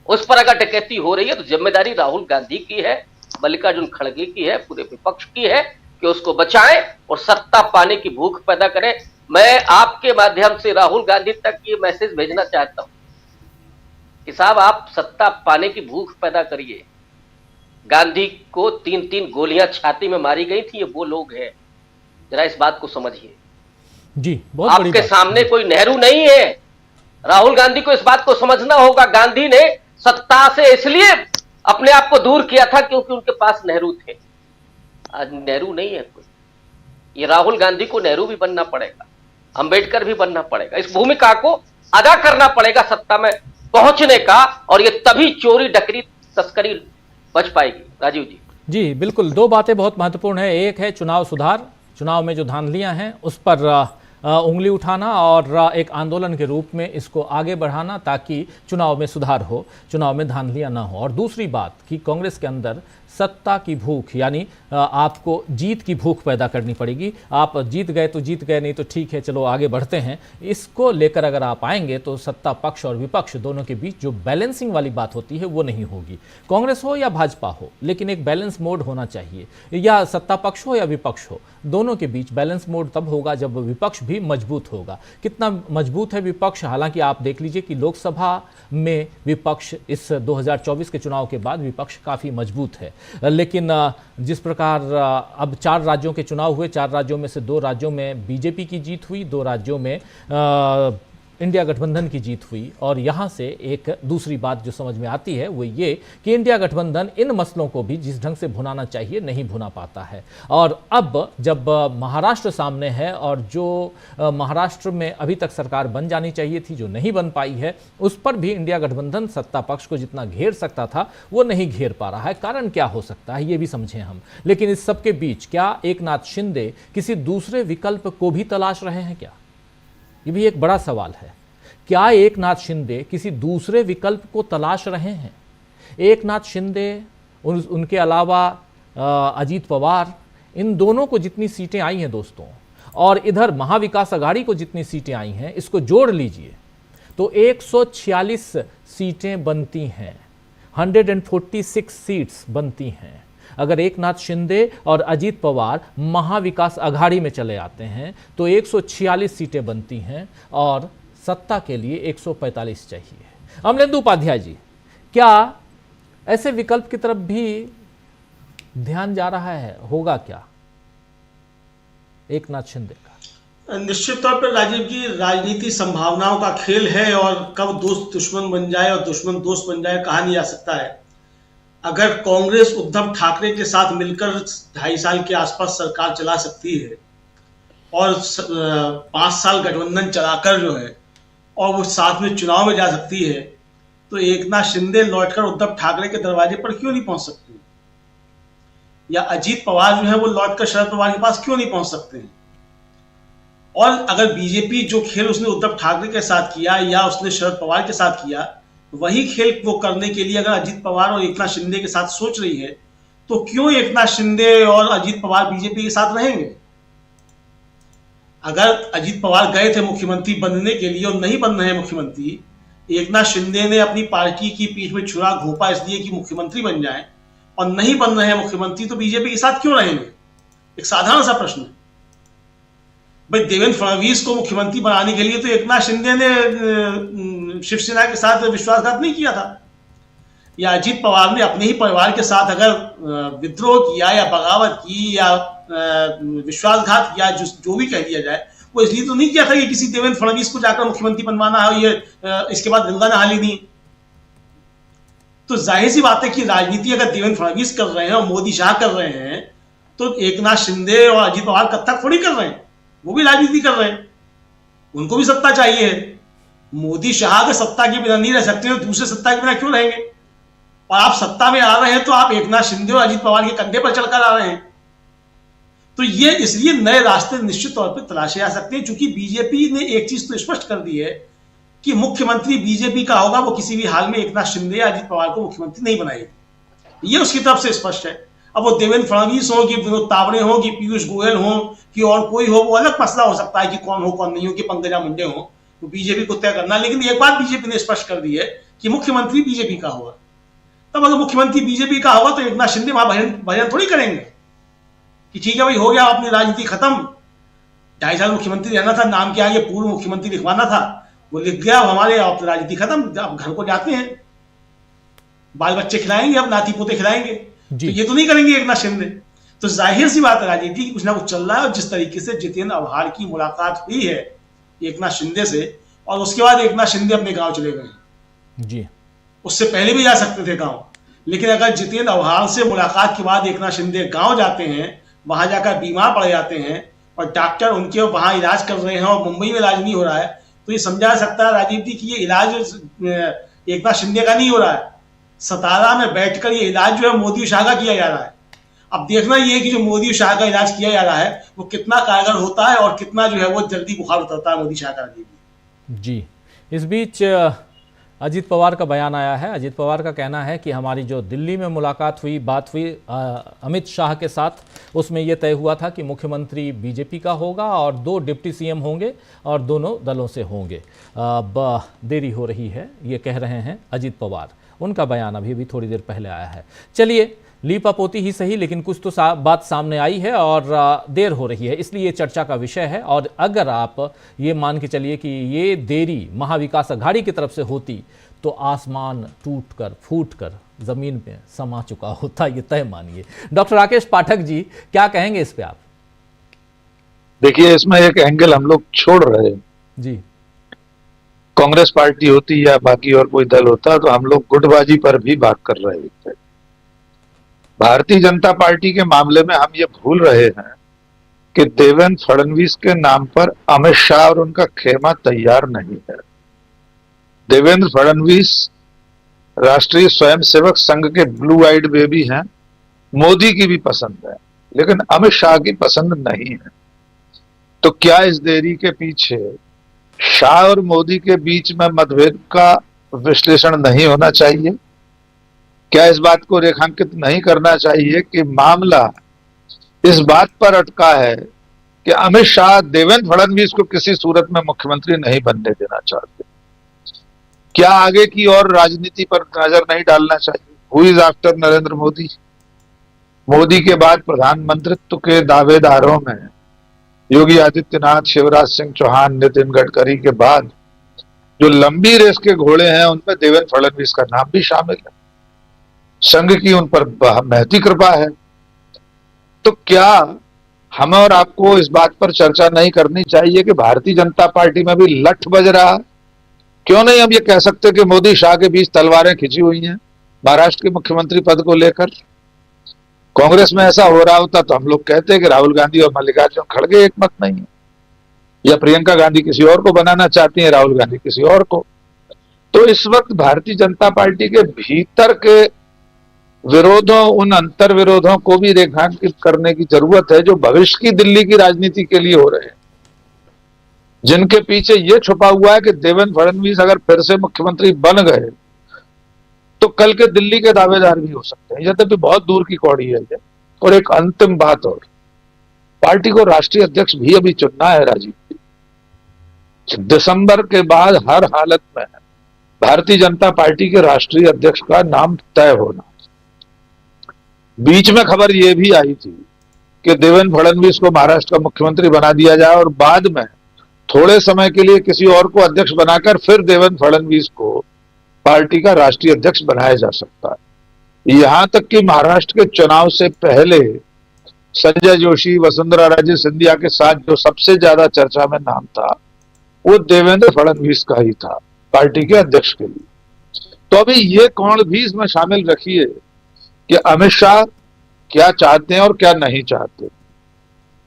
उस पर अगर डकैती हो रही है तो जिम्मेदारी राहुल गांधी की है, मल्लिकार्जुन खड़गे की है, पूरे विपक्ष की है कि उसको बचाएं और सत्ता पाने की भूख पैदा करें। मैं आपके माध्यम से राहुल गांधी तक ये मैसेज भेजना चाहता हूं कि साहब, आप सत्ता पाने की भूख पैदा करिए। गांधी को 3-3 गोलियां छाती में मारी गई थी, ये वो लोग हैं, जरा इस बात को समझिए जी। बहुत बड़ी आपके बात। सामने कोई नेहरू नहीं है। राहुल गांधी को इस बात को समझना होगा। गांधी ने सत्ता से इसलिए अपने आप को दूर किया था क्योंकि उनके पास नेहरू थे। आज नेहरू नहीं है कोई। ये राहुल गांधी को नेहरू भी बनना पड़ेगा, अंबेडकर भी बनना पड़ेगा, इस भूमिका को अदा करना पड़ेगा सत्ता में पहुंचने का, और ये तभी चोरी डकरी तस्करी बच पाएगी। राजीव जी। जी बिल्कुल, 2 बातें बहुत महत्वपूर्ण है। एक है चुनाव सुधार, चुनाव में जो धांधलियां हैं उस पर उंगली उठाना और एक आंदोलन के रूप में इसको आगे बढ़ाना ताकि चुनाव में सुधार हो, चुनाव में धांधलियां ना हो। और दूसरी बात कि कांग्रेस के अंदर सत्ता की भूख, यानी आपको जीत की भूख पैदा करनी पड़ेगी। आप जीत गए तो जीत गए, नहीं तो ठीक है चलो आगे बढ़ते हैं, इसको लेकर अगर आप आएंगे तो सत्ता पक्ष और विपक्ष दोनों के बीच जो बैलेंसिंग वाली बात होती है वो नहीं होगी। कांग्रेस हो या भाजपा हो, लेकिन एक बैलेंस मोड होना चाहिए, या सत्ता पक्ष हो या विपक्ष हो, दोनों के बीच बैलेंस मोड तब होगा जब विपक्ष भी मजबूत होगा। कितना मजबूत है विपक्ष? हालांकि आप देख लीजिए कि लोकसभा में विपक्ष इस 2024 के चुनाव के बाद विपक्ष काफ़ी मजबूत है, लेकिन जिस प्रकार अब 4 राज्यों के चुनाव हुए, 4 राज्यों में से 2 राज्यों में बीजेपी की जीत हुई, 2 राज्यों में इंडिया गठबंधन की जीत हुई। और यहाँ से एक दूसरी बात जो समझ में आती है वो ये कि इंडिया गठबंधन इन मसलों को भी जिस ढंग से भुनाना चाहिए नहीं भुना पाता है। और अब जब महाराष्ट्र सामने है और जो महाराष्ट्र में अभी तक सरकार बन जानी चाहिए थी जो नहीं बन पाई है, उस पर भी इंडिया गठबंधन सत्ता पक्ष को जितना घेर सकता था वो नहीं घेर पा रहा है। कारण क्या हो सकता है ये भी समझें हम। लेकिन इस सबके बीच क्या एकनाथ शिंदे किसी दूसरे विकल्प को भी तलाश रहे हैं क्या? ये भी एक बड़ा सवाल है। क्या एकनाथ शिंदे किसी दूसरे विकल्प को तलाश रहे हैं? एकनाथ शिंदे, उनके अलावा अजीत पवार, इन दोनों को जितनी सीटें आई हैं दोस्तों, और इधर महाविकास अघाड़ी को जितनी सीटें आई हैं, इसको जोड़ लीजिए तो 146 सीटें बनती हैं, 146 सीट्स बनती हैं। अगर एकनाथ शिंदे और अजीत पवार महाविकास अघाड़ी में चले आते हैं तो 146 सीटें बनती हैं और सत्ता के लिए 145 चाहिए। अमलेंदु उपाध्याय जी, क्या ऐसे विकल्प की तरफ भी ध्यान जा रहा है? होगा क्या एक नाथ शिंदे का? निश्चित तौर पर राजीव जी, राजनीति संभावनाओं का खेल है और कब दोस्त दुश्मन बन जाए और दुश्मन दोस्त बन जाए कहा नहीं जा सकता है। अगर कांग्रेस उद्धव ठाकरे के साथ मिलकर 2.5 साल के आसपास सरकार चला सकती है और 5 साल गठबंधन चलाकर जो है और वो साथ में चुनाव में जा सकती है, तो एकनाथ शिंदे लौटकर उद्धव ठाकरे के दरवाजे पर क्यों नहीं पहुंच सकते? या अजीत पवार जो है वो लौटकर शरद पवार के पास क्यों नहीं पहुंच सकते हैं? और अगर बीजेपी जो खेल उसने उद्धव ठाकरे के साथ किया या उसने शरद पवार के साथ किया, वही खेल वो करने के लिए अगर अजीत पवार और एकनाथ शिंदे के साथ सोच रही है, तो क्यों एकनाथ शिंदे और अजीत पवार बीजेपी के साथ रहेंगे? अगर अजीत पवार गए थे मुख्यमंत्री बनने के लिए और नहीं बन रहे मुख्यमंत्री, एकनाथ शिंदे ने अपनी पार्टी की पीठ में छुरा घोंपा इसलिए कि मुख्यमंत्री बन जाए, और नहीं बन रहे मुख्यमंत्री, तो बीजेपी के साथ क्यों रहेंगे? एक साधारण सा प्रश्न है भाई। देवेंद्र फडणवीस को मुख्यमंत्री बनाने के लिए तो एकनाथ शिंदे ने शिवसेना के साथ विश्वासघात नहीं किया था, या अजीत पवार ने अपने ही परिवार के साथ अगर विद्रोह किया या बगावत की या विश्वासघात किया, जो भी कह दिया जाए, वो इसलिए तो नहीं किया था कि किसी देवेंद्र फडणवीस को जाकर मुख्यमंत्री बनवाना है, ये इसके बाद गंगा नहा लेनी। तो जाहिर सी बात है कि राजनीति अगर देवेंद्र फडणवीस कर रहे हैं और मोदी शाह कर रहे हैं, तो एकनाथ शिंदे और अजीत पवार कत्था थोड़ी कर रहे हैं, वो भी राजनीति कर रहे हैं, उनको भी सत्ता चाहिए। मोदी शाह अगर सत्ता के बिना नहीं रह सकते तो दूसरे सत्ता के बिना क्यों रहेंगे? और आप सत्ता में आ रहे हैं तो आप एकनाथ शिंदे और अजीत पवार के कंधे पर चलकर आ रहे हैं। तो ये इसलिए नए रास्ते निश्चित तौर पर तलाशे जा सकते हैं, क्योंकि बीजेपी ने एक चीज तो स्पष्ट कर दी है कि मुख्यमंत्री बीजेपी का होगा, वो किसी भी हाल में एकनाथ शिंदे या अजीत पवार को मुख्यमंत्री नहीं बनाएगी। ये उसकी तरफ से स्पष्ट है। अब वो देवेंद्र फडणवीस हो कि विनोद तावड़े हो कि पीयूष गोयल हो कि और कोई हो, वो अलग मसला हो सकता है कि कौन हो कौन नहीं हो, कि पंकजा मुंडे हो, तो बीजेपी को तय करना। लेकिन एक बात बीजेपी ने स्पष्ट कर दी है कि मुख्यमंत्री बीजेपी का होगा। तब अगर मुख्यमंत्री बीजेपी का होगा तो एकनाथ शिंदे वहां भजन थोड़ी करेंगे कि ठीक है भाई हो गया, अपनी राजनीति खत्म, 2.5 साल मुख्यमंत्री रहना था, नाम के आगे पूर्व मुख्यमंत्री लिखवाना था, वो लिख गया, हमारे अब राजनीति खत्म, अब घर को जाते हैं, बाल बच्चे खिलाएंगे, अब नाती पोते खिलाएंगे। तो ये तो नहीं करेंगे एकनाथ शिंदे। तो जाहिर सी बात है राजनीति कुछ ना कुछ चल रहा है। और जिस तरीके से जितेंद्र आव्हाड की मुलाकात हुई है एकनाथ शिंदे से, और उसके बाद एकनाथ शिंदे अपने गांव चले गए जी, उससे पहले भी जा सकते थे गांव, लेकिन अगर जितेंद्र आव्हाड से मुलाकात के बाद एकनाथ शिंदे गांव जाते हैं, वहां जाकर बीमार पड़ जाते हैं और डॉक्टर उनके वहां इलाज कर रहे हैं और मुंबई में इलाज नहीं हो रहा है, तो ये समझा जा सकता है राजीव जी कि ये इलाज एकनाथ शिंदे का नहीं हो रहा है, सतारा में बैठकर ये इलाज जो है मोदी शाह का किया जा रहा है। अब देखना ये कि जो मोदी शाह का इलाज किया जा रहा है वो कितना कारगर होता है और कितना जो है वो जल्दी बुखार उतरता है मोदी शाह का। जी, इस बीच अजीत पवार का बयान आया है। अजीत पवार का कहना है कि हमारी जो दिल्ली में मुलाकात हुई, बात हुई अमित शाह के साथ, उसमें यह तय हुआ था कि मुख्यमंत्री बीजेपी का होगा और 2 डिप्टी सीएम होंगे और दोनों दलों से होंगे। अब देरी हो रही है, ये कह रहे हैं अजीत पवार। उनका बयान अभी थोड़ी देर पहले आया है। चलिए, लीपा पोती ही सही, लेकिन कुछ तो बात सामने आई है और देर हो रही है, इसलिए चर्चा का विषय है। और अगर आप ये मान के चलिए कि ये देरी महाविकास अघाड़ी की तरफ से होती तो आसमान टूटकर फूटकर जमीन पे समा चुका होता, ये तय मानिए। डॉक्टर राकेश पाठक जी, क्या कहेंगे इस पे आप? देखिए, इसमें एक एंगल हम लोग छोड़ रहे हैं जी। कांग्रेस पार्टी होती या बाकी और कोई दल होता तो हम लोग गुटबाजी पर भी बात कर रहे थे। भारतीय जनता पार्टी के मामले में हम ये भूल रहे हैं कि देवेंद्र फडणवीस के नाम पर अमित शाह और उनका खेमा तैयार नहीं है। देवेंद्र फडणवीस राष्ट्रीय स्वयंसेवक संघ के ब्लू आइड बेबी हैं, मोदी की भी पसंद है, लेकिन अमित शाह की पसंद नहीं है। तो क्या इस देरी के पीछे शाह और मोदी के बीच में मतभेद का विश्लेषण नहीं होना चाहिए? क्या इस बात को रेखांकित नहीं करना चाहिए कि मामला इस बात पर अटका है कि अमित शाह देवेंद्र फडणवीस को किसी सूरत में मुख्यमंत्री नहीं बनने देना चाहते? क्या आगे की और राजनीति पर नजर नहीं डालना चाहिए? Who is after Narendra Modi? Modi के बाद प्रधानमंत्रित्व के दावेदारों में योगी आदित्यनाथ, शिवराज सिंह चौहान, नितिन गडकरी के बाद जो लंबी रेस के घोड़े हैं उनमें देवेंद्र फडणवीस का नाम भी शामिल है। संघ की उन पर महती कृपा है। तो क्या हमें और आपको इस बात पर चर्चा नहीं करनी चाहिए कि भारतीय जनता पार्टी में भी लठ बज रहा है? क्यों नहीं हम ये कह सकते कि मोदी शाह के बीच तलवारें खिंची हुई हैं महाराष्ट्र के मुख्यमंत्री पद को लेकर? कांग्रेस में ऐसा हो रहा होता तो हम लोग कहते कि राहुल गांधी और मल्लिकार्जुन खड़गे एक मत नहीं है, या प्रियंका गांधी किसी और को बनाना चाहती हैं, राहुल गांधी किसी और को। तो इस वक्त भारतीय जनता पार्टी के भीतर के विरोधों, उन अंतर विरोधों को भी रेखांकित करने की जरूरत है जो भविष्य की दिल्ली की राजनीति के लिए हो रहे हैं, जिनके पीछे ये छुपा हुआ है कि देवेंद्र फडणवीस अगर फिर से मुख्यमंत्री बन गए तो कल के दिल्ली के दावेदार भी हो सकते हैं। यद्यपि बहुत दूर की कौड़ी है ये। और एक अंतिम बात और, पार्टी को राष्ट्रीय अध्यक्ष भी अभी चुनना है राजीव। दिसंबर के बाद हर हालत में भारतीय जनता पार्टी के राष्ट्रीय अध्यक्ष का नाम तय होना। बीच में खबर यह भी आई थी कि देवेंद्र फडणवीस को महाराष्ट्र का मुख्यमंत्री बना दिया जाए और बाद में थोड़े समय के लिए किसी और को अध्यक्ष बनाकर फिर देवेंद्र फडणवीस को पार्टी का राष्ट्रीय अध्यक्ष बनाया जा सकता है। यहां तक कि महाराष्ट्र के चुनाव से पहले संजय जोशी, वसुंधरा राजे सिंधिया के साथ जो सबसे ज्यादा चर्चा में नाम था वो देवेंद्र फडणवीस का ही था पार्टी के अध्यक्ष के लिए। तो अभी ये कौन भी इसमें शामिल रखिए कि अमित शाह क्या चाहते हैं और क्या नहीं चाहते।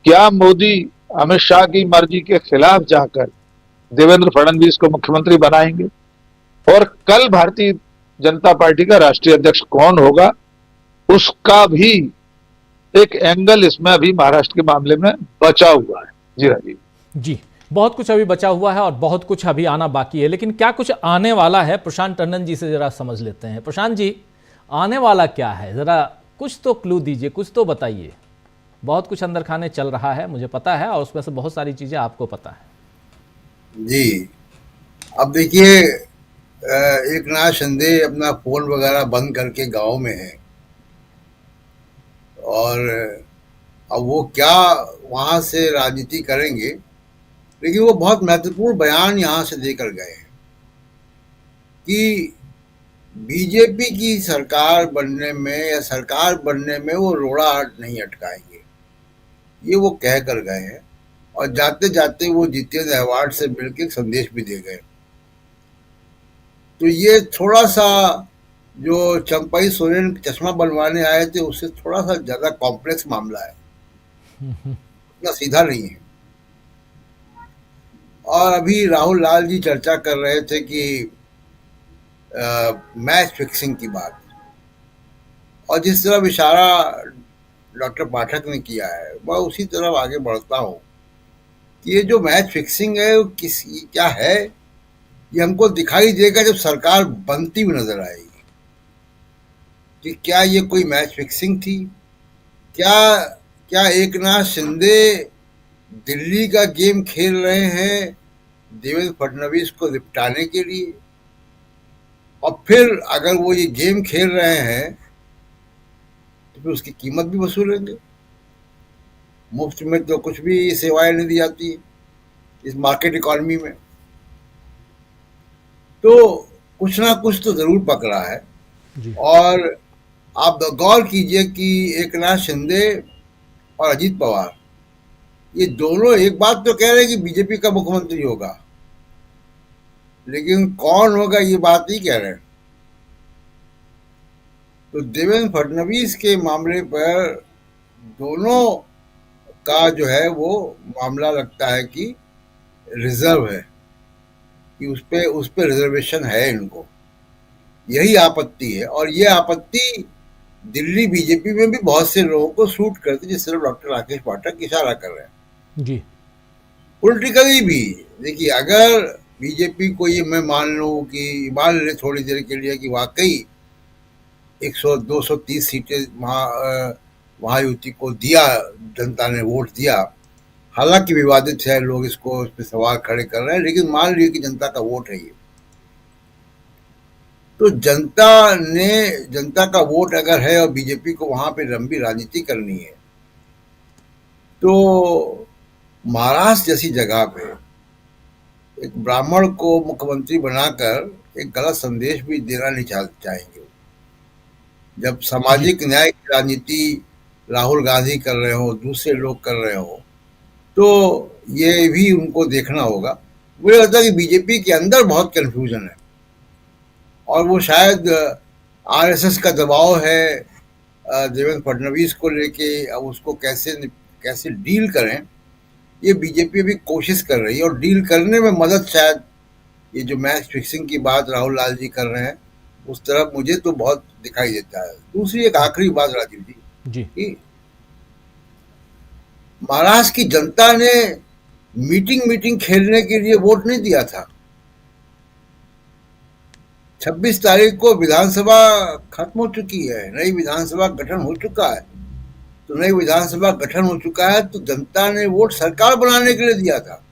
क्या मोदी अमित शाह की मर्जी के खिलाफ जाकर देवेंद्र फडणवीस को मुख्यमंत्री बनाएंगे? और कल भारतीय जनता पार्टी का राष्ट्रीय अध्यक्ष कौन होगा उसका भी एक एंगल इसमें अभी महाराष्ट्र के मामले में बचा हुआ है। जी राजीव जी, बहुत कुछ अभी बचा हुआ है और बहुत कुछ अभी आना बाकी है, लेकिन क्या कुछ आने वाला है प्रशांत टंडन जी से जरा समझ लेते हैं। प्रशांत जी, आने वाला क्या है, जरा कुछ तो क्लू दीजिए, कुछ तो बताइए। बहुत कुछ अंदर खाने चल रहा है, मुझे पता है, और उसमें से बहुत सारी चीजें आपको पता है। जी, अब देखिए, एकनाथ शिंदे अपना फोन वगैरह बंद करके गांव में है और अब वो क्या वहां से राजनीति करेंगे, लेकिन वो बहुत महत्वपूर्ण बयान यहां से देकर गए हैं कि बीजेपी की सरकार बनने में या सरकार बनने में वो रोड़ा नहीं अटकाएंगे, ये वो कह कर गए हैं। और जाते जाते वो जितेंद्र अवार्ड से मिलकर संदेश भी दे गए। तो ये थोड़ा सा जो चंपाई सोरेन चश्मा बनवाने आए थे उससे थोड़ा सा ज्यादा कॉम्प्लेक्स मामला है, इतना सीधा नहीं है। और अभी राहुल लाल जी चर्चा कर रहे थे कि मैच फिक्सिंग की बात, और जिस तरफ इशारा डॉक्टर पाठक ने किया है वह उसी तरफ आगे बढ़ता हूँ कि ये जो मैच फिक्सिंग है वो क्या है, ये हमको दिखाई देगा जब सरकार बनती हुई नजर आएगी कि क्या ये कोई मैच फिक्सिंग थी, क्या एकनाथ शिंदे दिल्ली का गेम खेल रहे हैं देवेंद्र फडणवीस को निपटाने के लिए, और फिर अगर वो ये गेम खेल रहे हैं तो फिर उसकी कीमत भी वसूलेंगे। मुफ्त में तो कुछ भी सेवाएं नहीं दी जाती है इस मार्केट इकॉनमी में। तो कुछ ना कुछ तो जरूर पकड़ा है। और आप गौर कीजिए कि एकनाथ शिंदे और अजीत पवार ये दोनों एक बात तो कह रहे हैं कि बीजेपी का मुख्यमंत्री होगा, लेकिन कौन होगा ये बात नहीं कह रहे। तो देवेंद्र फडणवीस के मामले पर दोनों का जो है वो मामला लगता है कि रिजर्व है, कि उस पे रिजर्वेशन है इनको, यही आपत्ति है। और ये आपत्ति दिल्ली बीजेपी में भी बहुत से लोगों को सूट करती, जिस तरफ डॉक्टर राकेश पाठक इशारा कर रहे हैं। जी, पॉलिटिकली भी देखिए, अगर बीजेपी को ये मैं मान ले थोड़ी देर के लिए कि वाकई 230 सीटें महायुति को दिया, जनता ने वोट दिया, हालांकि विवादित है, लोग इस पे सवाल खड़े कर रहे हैं, लेकिन मान लीजिए कि जनता का वोट है ये, तो जनता का वोट अगर है और बीजेपी को वहां पे लंबी राजनीति करनी है, तो महाराष्ट्र जैसी जगह पे एक ब्राह्मण को मुख्यमंत्री बनाकर एक गलत संदेश भी देना नहीं चाहेंगे। जब सामाजिक न्याय की राजनीति राहुल गांधी कर रहे हो, दूसरे लोग कर रहे हो, तो ये भी उनको देखना होगा। मुझे लगता है कि बीजेपी के अंदर बहुत कंफ्यूजन है और वो शायद आरएसएस का दबाव है देवेंद्र फडणवीस को लेके, अब उसको कैसे डील करें, ये बीजेपी भी कोशिश कर रही है और डील करने में मदद शायद ये जो मैच फिक्सिंग की बात राहुल लाल जी कर रहे हैं उस तरफ मुझे तो बहुत दिखाई देता है। दूसरी एक आखिरी बात राजीव जी कि महाराष्ट्र की जनता ने मीटिंग खेलने के लिए वोट नहीं दिया था। 26 तारीख को विधानसभा खत्म हो चुकी है, नई विधानसभा गठन हो चुका है। तो नई विधानसभा गठन हो चुका है तो जनता ने वोट सरकार बनाने के लिए दिया था,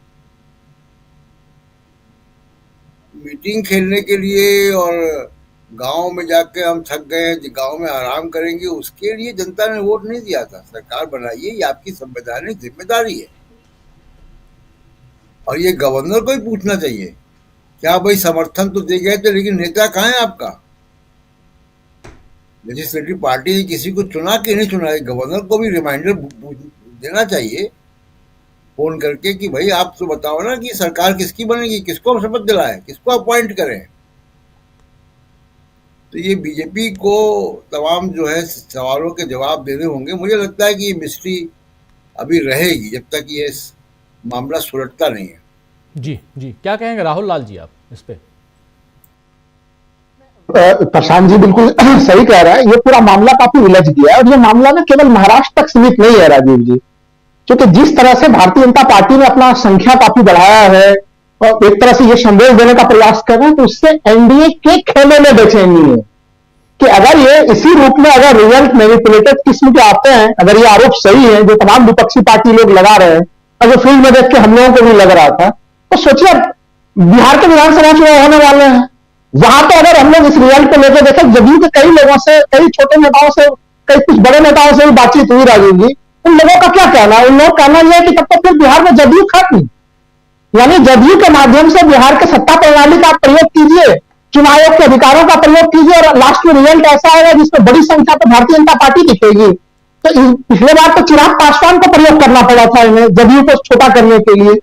मीटिंग खेलने के लिए और गांव में जाके हम थक गए हैं, गांव में आराम करेंगे, उसके लिए जनता ने वोट नहीं दिया था। सरकार बनाइए, ये आपकी संवैधानिक जिम्मेदारी है और ये गवर्नर को ही पूछना चाहिए क्या भाई समर्थन तो दे गए थे लेकिन नेता कहाँ है आपका? लेजिस्लेटिव पार्टी ने किसी को चुना कि नहीं चुना, गवर्नर को भी रिमाइंडर देना चाहिए फोन करके कि भाई आप तो बताओ ना कि सरकार किसकी बनेगी, किसको शपथ दिलाए, किसको अपॉइंट करें। तो ये बीजेपी को तमाम जो है सवालों के जवाब देने होंगे। मुझे लगता है कि ये मिस्ट्री अभी रहेगी जब तक ये मामला सुलझता नहीं है। जी, क्या कहेंगे राहुल लाल जी आप इस पे? प्रशांत जी बिल्कुल सही कह रहा है, ये पूरा मामला काफी उलझ गया है और ये मामला ना केवल महाराष्ट्र तक सीमित नहीं है राजीव जी, क्योंकि जिस तरह से भारतीय जनता पार्टी ने अपना संख्या काफी बढ़ाया है और एक तरह से ये संदेश देने का प्रयास कर रहे हैं, तो उससे एनडीए के खेमे में बेचैनी है कि अगर ये इसी रूप में अगर रिजल्ट मैनिपुलेटेड किस्म के आते हैं, अगर ये आरोप सही है जो तमाम विपक्षी पार्टी लोग लगा रहे हैं और जो फील्ड में देख के हम लोगों को भी लग रहा था, तो सोचिए बिहार के विधानसभा चुनाव होने वाले हैं, वहां पर अगर हम लोग इस रिजल्ट को लेकर देखें, जदयू के कई लोगों से, कई छोटे नेताओं से, कई कुछ बड़े नेताओं से भी बातचीत हुई राजीव जी, उन लोगों का क्या कहना है? उन लोगों का कहना यह है कि तब तक फिर बिहार में जदयू खत्म, यानी जदयू के माध्यम से बिहार के सत्ता प्रणाली का प्रयोग कीजिए, चुनाव आयोग के अधिकारों का प्रयोग कीजिए और लास्ट में रिजल्ट ऐसा आएगा जिसमें बड़ी संख्या पर भारतीय जनता पार्टी दिखेगी। तो पिछले बार तो चिराग पासवान को प्रयोग करना पड़ा था इन्हें जदयू को छोटा करने के लिए,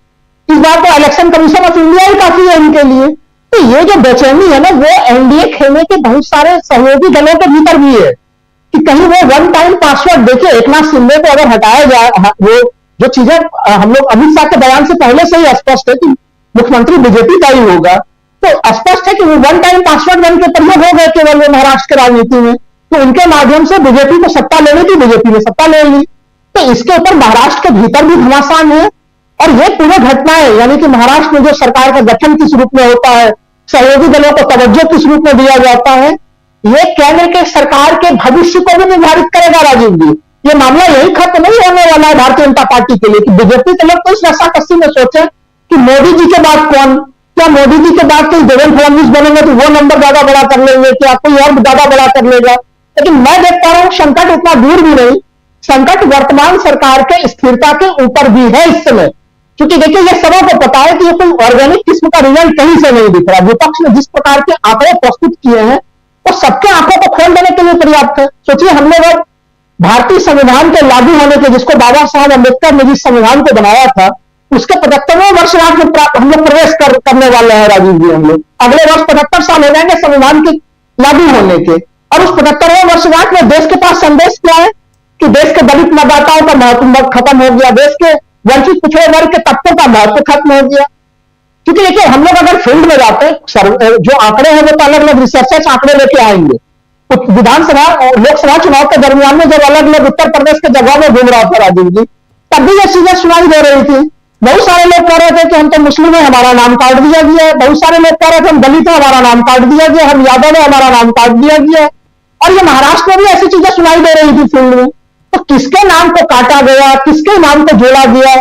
इस बार तो इलेक्शन कमीशन ऑफ इंडिया ही काफी है इनके लिए। तो ये जो बेचैनी है ना, वो एनडीए खेमे के बहुत सारे सहयोगी दलों के भीतर भी है कि कहीं वो वन टाइम पासवर्ड, देखिए एकनाथ शिंदे को अगर हटाया जाए, वो जो चीजें हम लोग अमित शाह के बयान से पहले से ही स्पष्ट है कि मुख्यमंत्री बीजेपी का ही होगा, तो स्पष्ट है कि वो वन टाइम पासवर्ड बन के प्रयोग हो गए केवल वो महाराष्ट्र की राजनीति में, तो उनके माध्यम से बीजेपी को सत्ता लेनी थी, बीजेपी ने सत्ता ले ली। तो इसके ऊपर महाराष्ट्र के भीतर भी घमासान है और ये पूरी घटनाएं, यानी कि महाराष्ट्र में जो सरकार का गठन किस रूप में होता है, सहयोगी दलों को तवज्जो किस रूप में दिया जाता है, ये केंद्र के सरकार के भविष्य को भी निर्धारित करेगा राजीव जी। ये मामला यही खत्म नहीं होने वाला है भारतीय जनता पार्टी के लिए कि बीजेपी के लोग तो इस रस्साकस्सी में सोचे कि मोदी जी के बाद कौन, क्या मोदी जी के बाद कोई देवेंद्र फडणवीस बनेंगे तो वो नंबर ज्यादा बड़ा कर लेंगे, क्या कोई और ज्यादा बड़ा कर लेगा। लेकिन मैं देख पा रहा हूं संकट उतना दूर भी नहीं, संकट वर्तमान सरकार के स्थिरता के ऊपर भी है इस समय, क्योंकि देखिए ये सबों को पता है कि ये कोई ऑर्गेनिक किस्म का रिजल्ट कहीं से नहीं दिख रहा। विपक्ष ने जिस प्रकार के आंकड़े प्रस्तुत किए हैं वो सबके आंखों को खोल देने के लिए पर्याप्त है। सोचिए हम लोग भारतीय संविधान के लागू होने के, जिसको बाबा साहब अम्बेडकर ने जिस संविधान को बनाया था, उसके 75वें वर्षगांठ में हम लोग प्रवेश करने वाले हैं राजीव जी। हम लोग अगले वर्ष 75 साल हो जाएंगे संविधान के लागू होने के, और उस 75वें वर्षगांठ में देश के पास संदेश क्या है कि देश के दलित मतदाताओं का महत्व खत्म हो गया, देश के वंचित पिछड़े वर्ग के तबकों का महत्व खत्म हो गया। क्योंकि देखिए हम लोग अगर फील्ड में जाते हैं, जो आंकड़े हैं वो तो अलग अलग रिसर्चर्स आंकड़े लेके आएंगे। तो विधानसभा और लोकसभा चुनाव के दरमियान में जब अलग अलग उत्तर प्रदेश के जगह में घूम रहा था राजीव जी, तब भी ये चीजें सुनाई दे रही थी। बहुत सारे लोग कह रहे थे कि हम तो मुस्लिम है, हमारा नाम काट दिया गया है। बहुत सारे लोग कह रहे थे हम दलित है, हमारा नाम काट दिया गया, हम यादव है, हमारा नाम काट दिया गया। और ये महाराष्ट्र में भी ऐसी चीजें सुनाई दे रही थी फील्ड में। तो किसके नाम को काटा गया, किसके नाम को जोड़ा गया,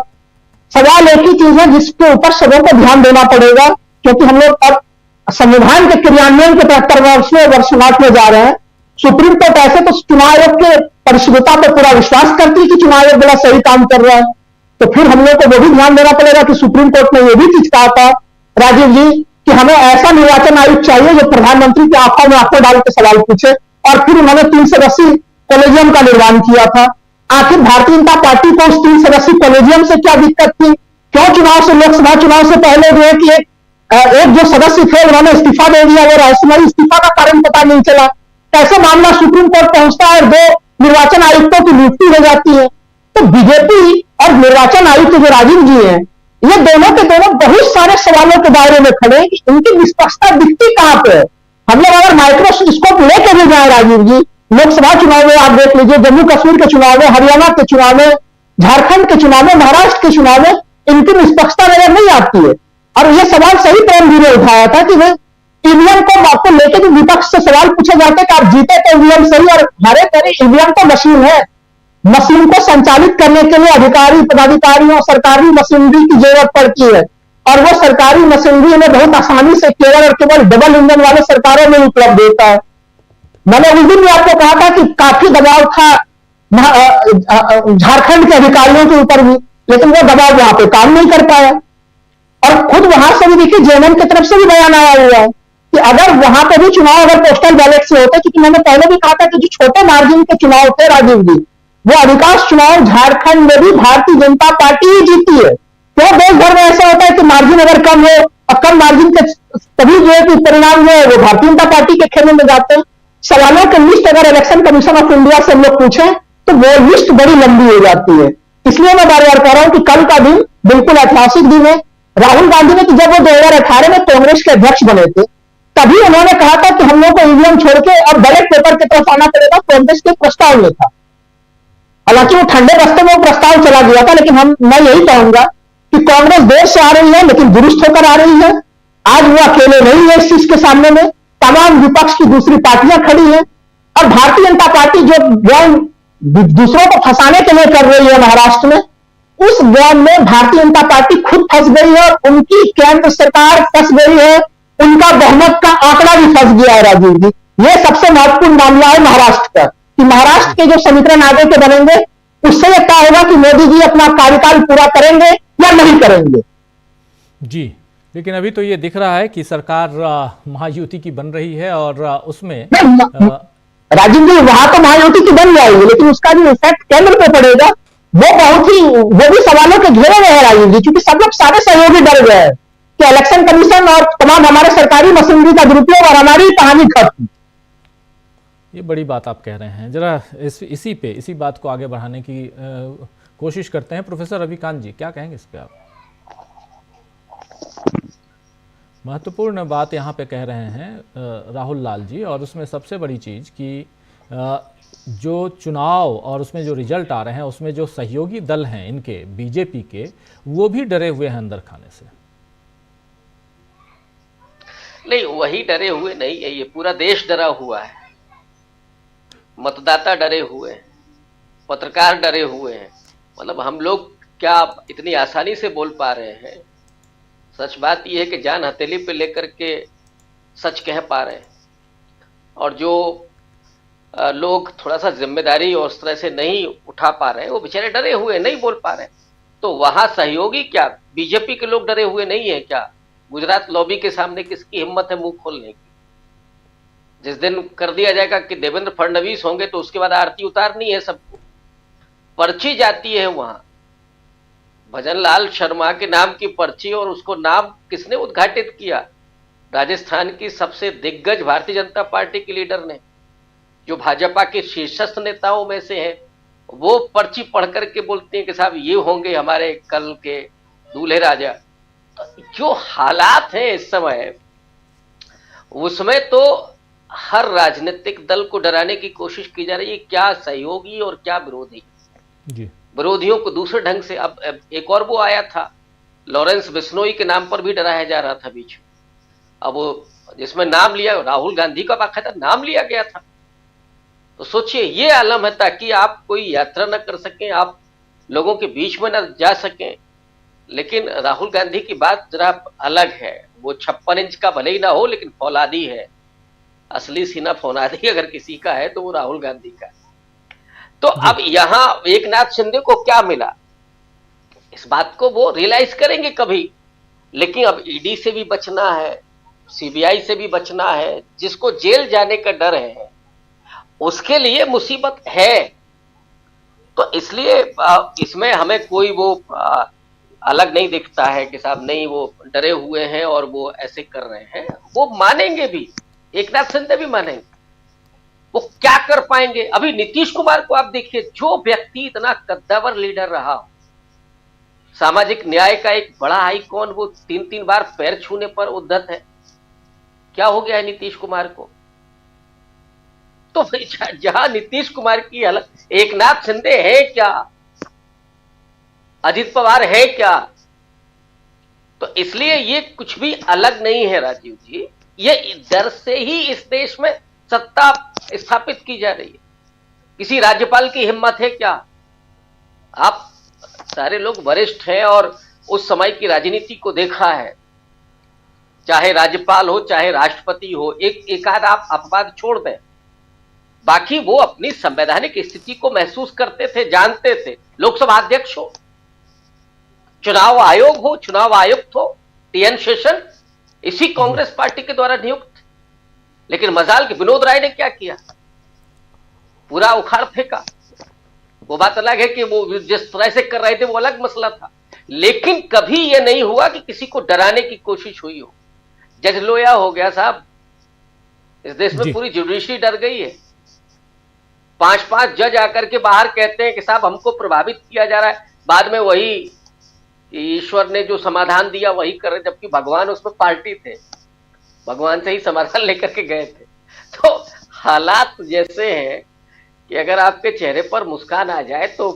सवाल एक ही चीज है जिसके ऊपर सबों को ध्यान देना पड़ेगा, क्योंकि हम लोग अब संविधान के क्रियान्वयन के 73वें वर्षगांठ में जा रहे हैं। सुप्रीम कोर्ट ऐसे तो चुनाव आयोग के परिशुद्धता पर पूरा विश्वास करती है कि चुनाव आयोग बड़ा सही काम कर रहा है, तो फिर हम लोग को वो भी ध्यान देना पड़ेगा कि सुप्रीम कोर्ट ने ये भी चीज कहा था राजीव जी कि हमें ऐसा निर्वाचन आयोग चाहिए जो प्रधानमंत्री की आंखों में आंखें डाल के सवाल पूछे, और फिर उन्होंने 3 सदस्यीय कॉलेजियम का निर्माण किया था। आखिर भारतीय जनता पार्टी को उस 3 सदस्यीय कॉलेजियम से क्या दिक्कत थी? क्यों चुनाव से, लोकसभा चुनाव से पहले जो है कि एक जो सदस्य थे उन्होंने इस्तीफा दे दिया, वो रहस्यमयी इस्तीफा का कारण पता नहीं चला। कैसे मामला सुप्रीम कोर्ट पहुंचता है और 2 निर्वाचन आयुक्तों की नियुक्ति हो जाती है? तो बीजेपी और निर्वाचन आयुक्त जो राजीव जी हैं, ये दोनों के दोनों बहुत सारे सवालों के दायरे में खड़े हैं कि इनकी निष्पक्षता दिखती कहां पे है। हम लोग अगर माइक्रोस्कोप लेकर भी जाए राजीव जी, लोकसभा चुनाव में आप देख लीजिए, जम्मू कश्मीर के चुनाव में, हरियाणा के चुनाव में, झारखंड के चुनाव में, महाराष्ट्र के चुनाव में इनकी निष्पक्षता नजर नहीं आती है। और यह सवाल सही प्रेम जी ने उठाया था कि भाई ईवीएम को लेकर जो विपक्ष से सवाल पूछे जाते कि आप जीते तो ईवीएम सही और हारे तेरे, ईवीएम तो मशीन है। मशीन को संचालित करने के लिए अधिकारी, पदाधिकारियों, सरकारी मशीनरी की जरूरत पड़ती है, और वो सरकारी मशीनरी में बहुत आसानी से केवल और केवल डबल इंजन वाले सरकारों में उपलब्ध होता है। मैंने उस दिन भी आपको कहा था कि काफी दबाव था झारखंड के अधिकारियों के ऊपर भी, लेकिन वो दबाव वहां पे काम नहीं कर पाया। और खुद वहां से भी देखिए जेएमएम की तरफ से भी बयान आया हुआ है कि अगर वहां पे भी चुनाव अगर पोस्टल बैलेट से होते, क्योंकि मैंने पहले भी कहा था कि जो छोटे मार्जिन के चुनाव थे राजीव जी, वो अधिकांश चुनाव झारखंड में भी भारतीय जनता पार्टी ही जीती है। क्यों देश भर में ऐसा होता है कि मार्जिन अगर कम हो और कम मार्जिन के तभी जो है कि परिणाम जो है वो भारतीय जनता पार्टी के खेमे में जाते हैं। सवालों की लिस्ट अगर इलेक्शन कमीशन ऑफ इंडिया से हम लोग पूछें तो वो लिस्ट बड़ी लंबी हो जाती है। इसलिए मैं बार बार कह रहा हूं कि कल का दिन बिल्कुल ऐतिहासिक दिन है। राहुल गांधी ने, कि जब वो 2018 में कांग्रेस के अध्यक्ष बने थे, तभी उन्होंने कहा था कि हम लोग को ईवीएम छोड़ के अब बैलेट पेपर की तरफ आना पड़ेगा, कांग्रेस के प्रस्ताव में था। हालांकि वो ठंडे रास्ते में वो प्रस्ताव चला गया था, लेकिन मैं यही कहूंगा कि कांग्रेस देर से आ रही है लेकिन दुरुस्त होकर आ रही है। आज वो अकेले नहीं है इस चीज के सामने में, तमाम विपक्ष की दूसरी पार्टियां खड़ी हैं, और भारतीय जनता पार्टी जो गेम दूसरों को फंसाने के लिए कर रही है महाराष्ट्र में, उस गेम में भारतीय जनता पार्टी खुद फंस गई है और उनकी केंद्र सरकार फंस गई है, उनका बहुमत का आंकड़ा भी फंस गया है राजीव जी। ये सबसे महत्वपूर्ण मामला है महाराष्ट्र का, कि महाराष्ट्र के जो समीकरण आगे के बनेंगे उससे यह तय होगा कि मोदी जी अपना कार्यकाल पूरा करेंगे या नहीं करेंगे। जी, लेकिन अभी तो ये दिख रहा है कि सरकार महायुति की बन रही है और उसमें राजीव जी वहां तो महायुति की बन जाएगी, लेकिन उसका जो इफेक्ट केंद्र पे पड़ेगा वो भी सवालों के घेरे में है राजीव जी, क्योंकि सब लोग सारे सहयोगी डर गए हैं कि इलेक्शन कमीशन और तमाम हमारे सरकारी मशीनरी का दुरुपयोग और हमारी कहानी खत्म। ये बड़ी बात आप कह रहे हैं। जरा इसी बात को आगे बढ़ाने की कोशिश करते हैं। प्रोफेसर रविकांत जी, क्या कहेंगे इस पे आप? महत्वपूर्ण बात यहाँ पे कह रहे हैं राहुल लाल जी, और उसमें सबसे बड़ी चीज़ कि जो चुनाव और उसमें जो रिजल्ट आ रहे हैं उसमें जो सहयोगी दल हैं इनके बीजेपी के, वो भी डरे हुए हैं अंदर खाने से। नहीं, वही डरे हुए नहीं है, ये पूरा देश डरा हुआ है। मतदाता डरे हुए हैं, पत्रकार डरे हुए हैं। मतलब हम लोग क्या इतनी आसानी से बोल पा रहे हैं? सच बात यह है कि जान हथेली पे लेकर के सच कह पा रहे हैं, और जो लोग थोड़ा सा जिम्मेदारी और उस तरह से नहीं उठा पा रहे हैं वो बेचारे डरे हुए नहीं बोल पा रहे हैं। तो वहां सहयोगी क्या बीजेपी के लोग डरे हुए नहीं है क्या? गुजरात लॉबी के सामने किसकी हिम्मत है मुंह खोलने की? जिस दिन कर दिया जाएगा कि देवेंद्र फडणवीस होंगे तो उसके बाद आरती उतारनी है सबको, पर्ची जाती है वहां भजनलाल शर्मा के नाम की पर्ची, और उसको नाम किसने उद्घाटित किया? राजस्थान की सबसे दिग्गज भारतीय जनता पार्टी के लीडर ने, जो भाजपा के शीर्षस्थ नेताओं में से हैं। वो पर्ची पढ़ करके बोलते हैं कि साहब ये होंगे हमारे कल के दूल्हे राजा। जो हालात हैं इस समय, उसमें तो हर राजनीतिक दल को डराने की कोशिश की जा रही है, क्या सहयोगी और क्या विरोधी। जी। विरोधियों को दूसरे ढंग से, अब एक और वो आया था लॉरेंस बिश्नोई के नाम पर भी डराया जा रहा था बीच में। अब वो जिसमें नाम लिया राहुल गांधी का बाकायदा नाम लिया गया था। तो सोचिए ये आलम है, ताकि आप कोई यात्रा न कर सकें, आप लोगों के बीच में न जा सकें। लेकिन राहुल गांधी की बात जरा अलग है, वो 56 इंच का भले ही ना हो लेकिन फौलादी है, असली सीना फौलादी अगर किसी का है तो वो राहुल गांधी का। तो अब यहां एकनाथ शिंदे को क्या मिला, इस बात को वो रियलाइज करेंगे कभी लेकिन अब ईडी से भी बचना है, सीबीआई से भी बचना है, जिसको जेल जाने का डर है उसके लिए मुसीबत है। तो इसलिए इसमें हमें कोई वो अलग नहीं दिखता है कि साहब नहीं वो डरे हुए हैं और वो ऐसे कर रहे हैं। वो मानेंगे भी, एकनाथ शिंदे भी मानेंगे। वो क्या कर पाएंगे? अभी नीतीश कुमार को आप देखिए, जो व्यक्ति इतना कद्दावर लीडर रहा, सामाजिक न्याय का एक बड़ा आइकॉन, वो 3-3 बार पैर छूने पर उद्धत है। क्या हो गया है नीतीश कुमार को? तो जहां नीतीश कुमार की हालत, एकनाथ शिंदे है क्या, अजित पवार है क्या? तो इसलिए ये कुछ भी अलग नहीं है राजीव जी। ये डर से ही इस देश में सत्ता स्थापित की जा रही है। किसी राज्यपाल की हिम्मत है क्या? आप सारे लोग वरिष्ठ हैं और उस समय की राजनीति को देखा है। चाहे राज्यपाल हो चाहे राष्ट्रपति हो, एक आध आप अपवाद छोड़ दें, बाकी वो अपनी संवैधानिक स्थिति को महसूस करते थे, जानते थे। लोकसभा अध्यक्ष हो, चुनाव आयोग हो, चुनाव आयुक्त हो, टीएन शेषन इसी कांग्रेस पार्टी के द्वारा नियुक्त। लेकिन मजाल कि विनोद राय ने क्या किया? पूरा उखाड़ फेंका। वो बात अलग है कि वो जिस तरह से कर रहे थे वो अलग मसला था, लेकिन कभी ये नहीं हुआ कि किसी को डराने की कोशिश हुई हो। जज लोया हो गया साहब, इस देश में पूरी जुडिशरी डर गई है। 5-5 जज आकर के बाहर कहते हैं कि साहब हमको प्रभावित किया जा रहा है, बाद में वही ईश्वर ने जो समाधान दिया वही कर रहे, जबकि भगवान उसमें पार्टी थे, भगवान से ही समाधान लेकर के गए थे। तो हालात जैसे हैं कि अगर आपके चेहरे पर मुस्कान आ जाए तो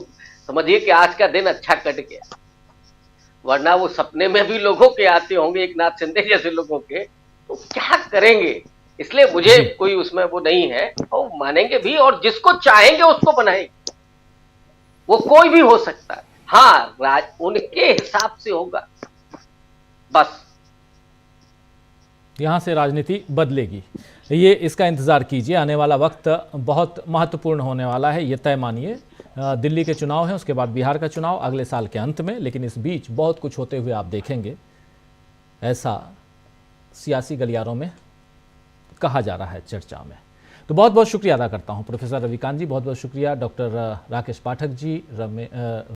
समझिए कि आज का दिन अच्छा कट गया, वरना वो सपने में भी लोगों के आते होंगे, एकनाथ शिंदे जैसे लोगों के, तो क्या करेंगे? इसलिए मुझे कोई उसमें वो नहीं है, और मानेंगे भी और जिसको चाहेंगे उसको बनाएंगे। वो कोई भी हो सकता है, हाँ उनके हिसाब से होगा बस। यहाँ से राजनीति बदलेगी, ये इसका इंतज़ार कीजिए। आने वाला वक्त बहुत महत्वपूर्ण होने वाला है, ये तय मानिए। दिल्ली के चुनाव हैं, उसके बाद बिहार का चुनाव अगले साल के अंत में, लेकिन इस बीच बहुत कुछ होते हुए आप देखेंगे, ऐसा सियासी गलियारों में कहा जा रहा है, चर्चा में। तो बहुत बहुत शुक्रिया अदा करता हूँ प्रोफेसर रविकांत जी, बहुत बहुत शुक्रिया डॉक्टर राकेश पाठक जी,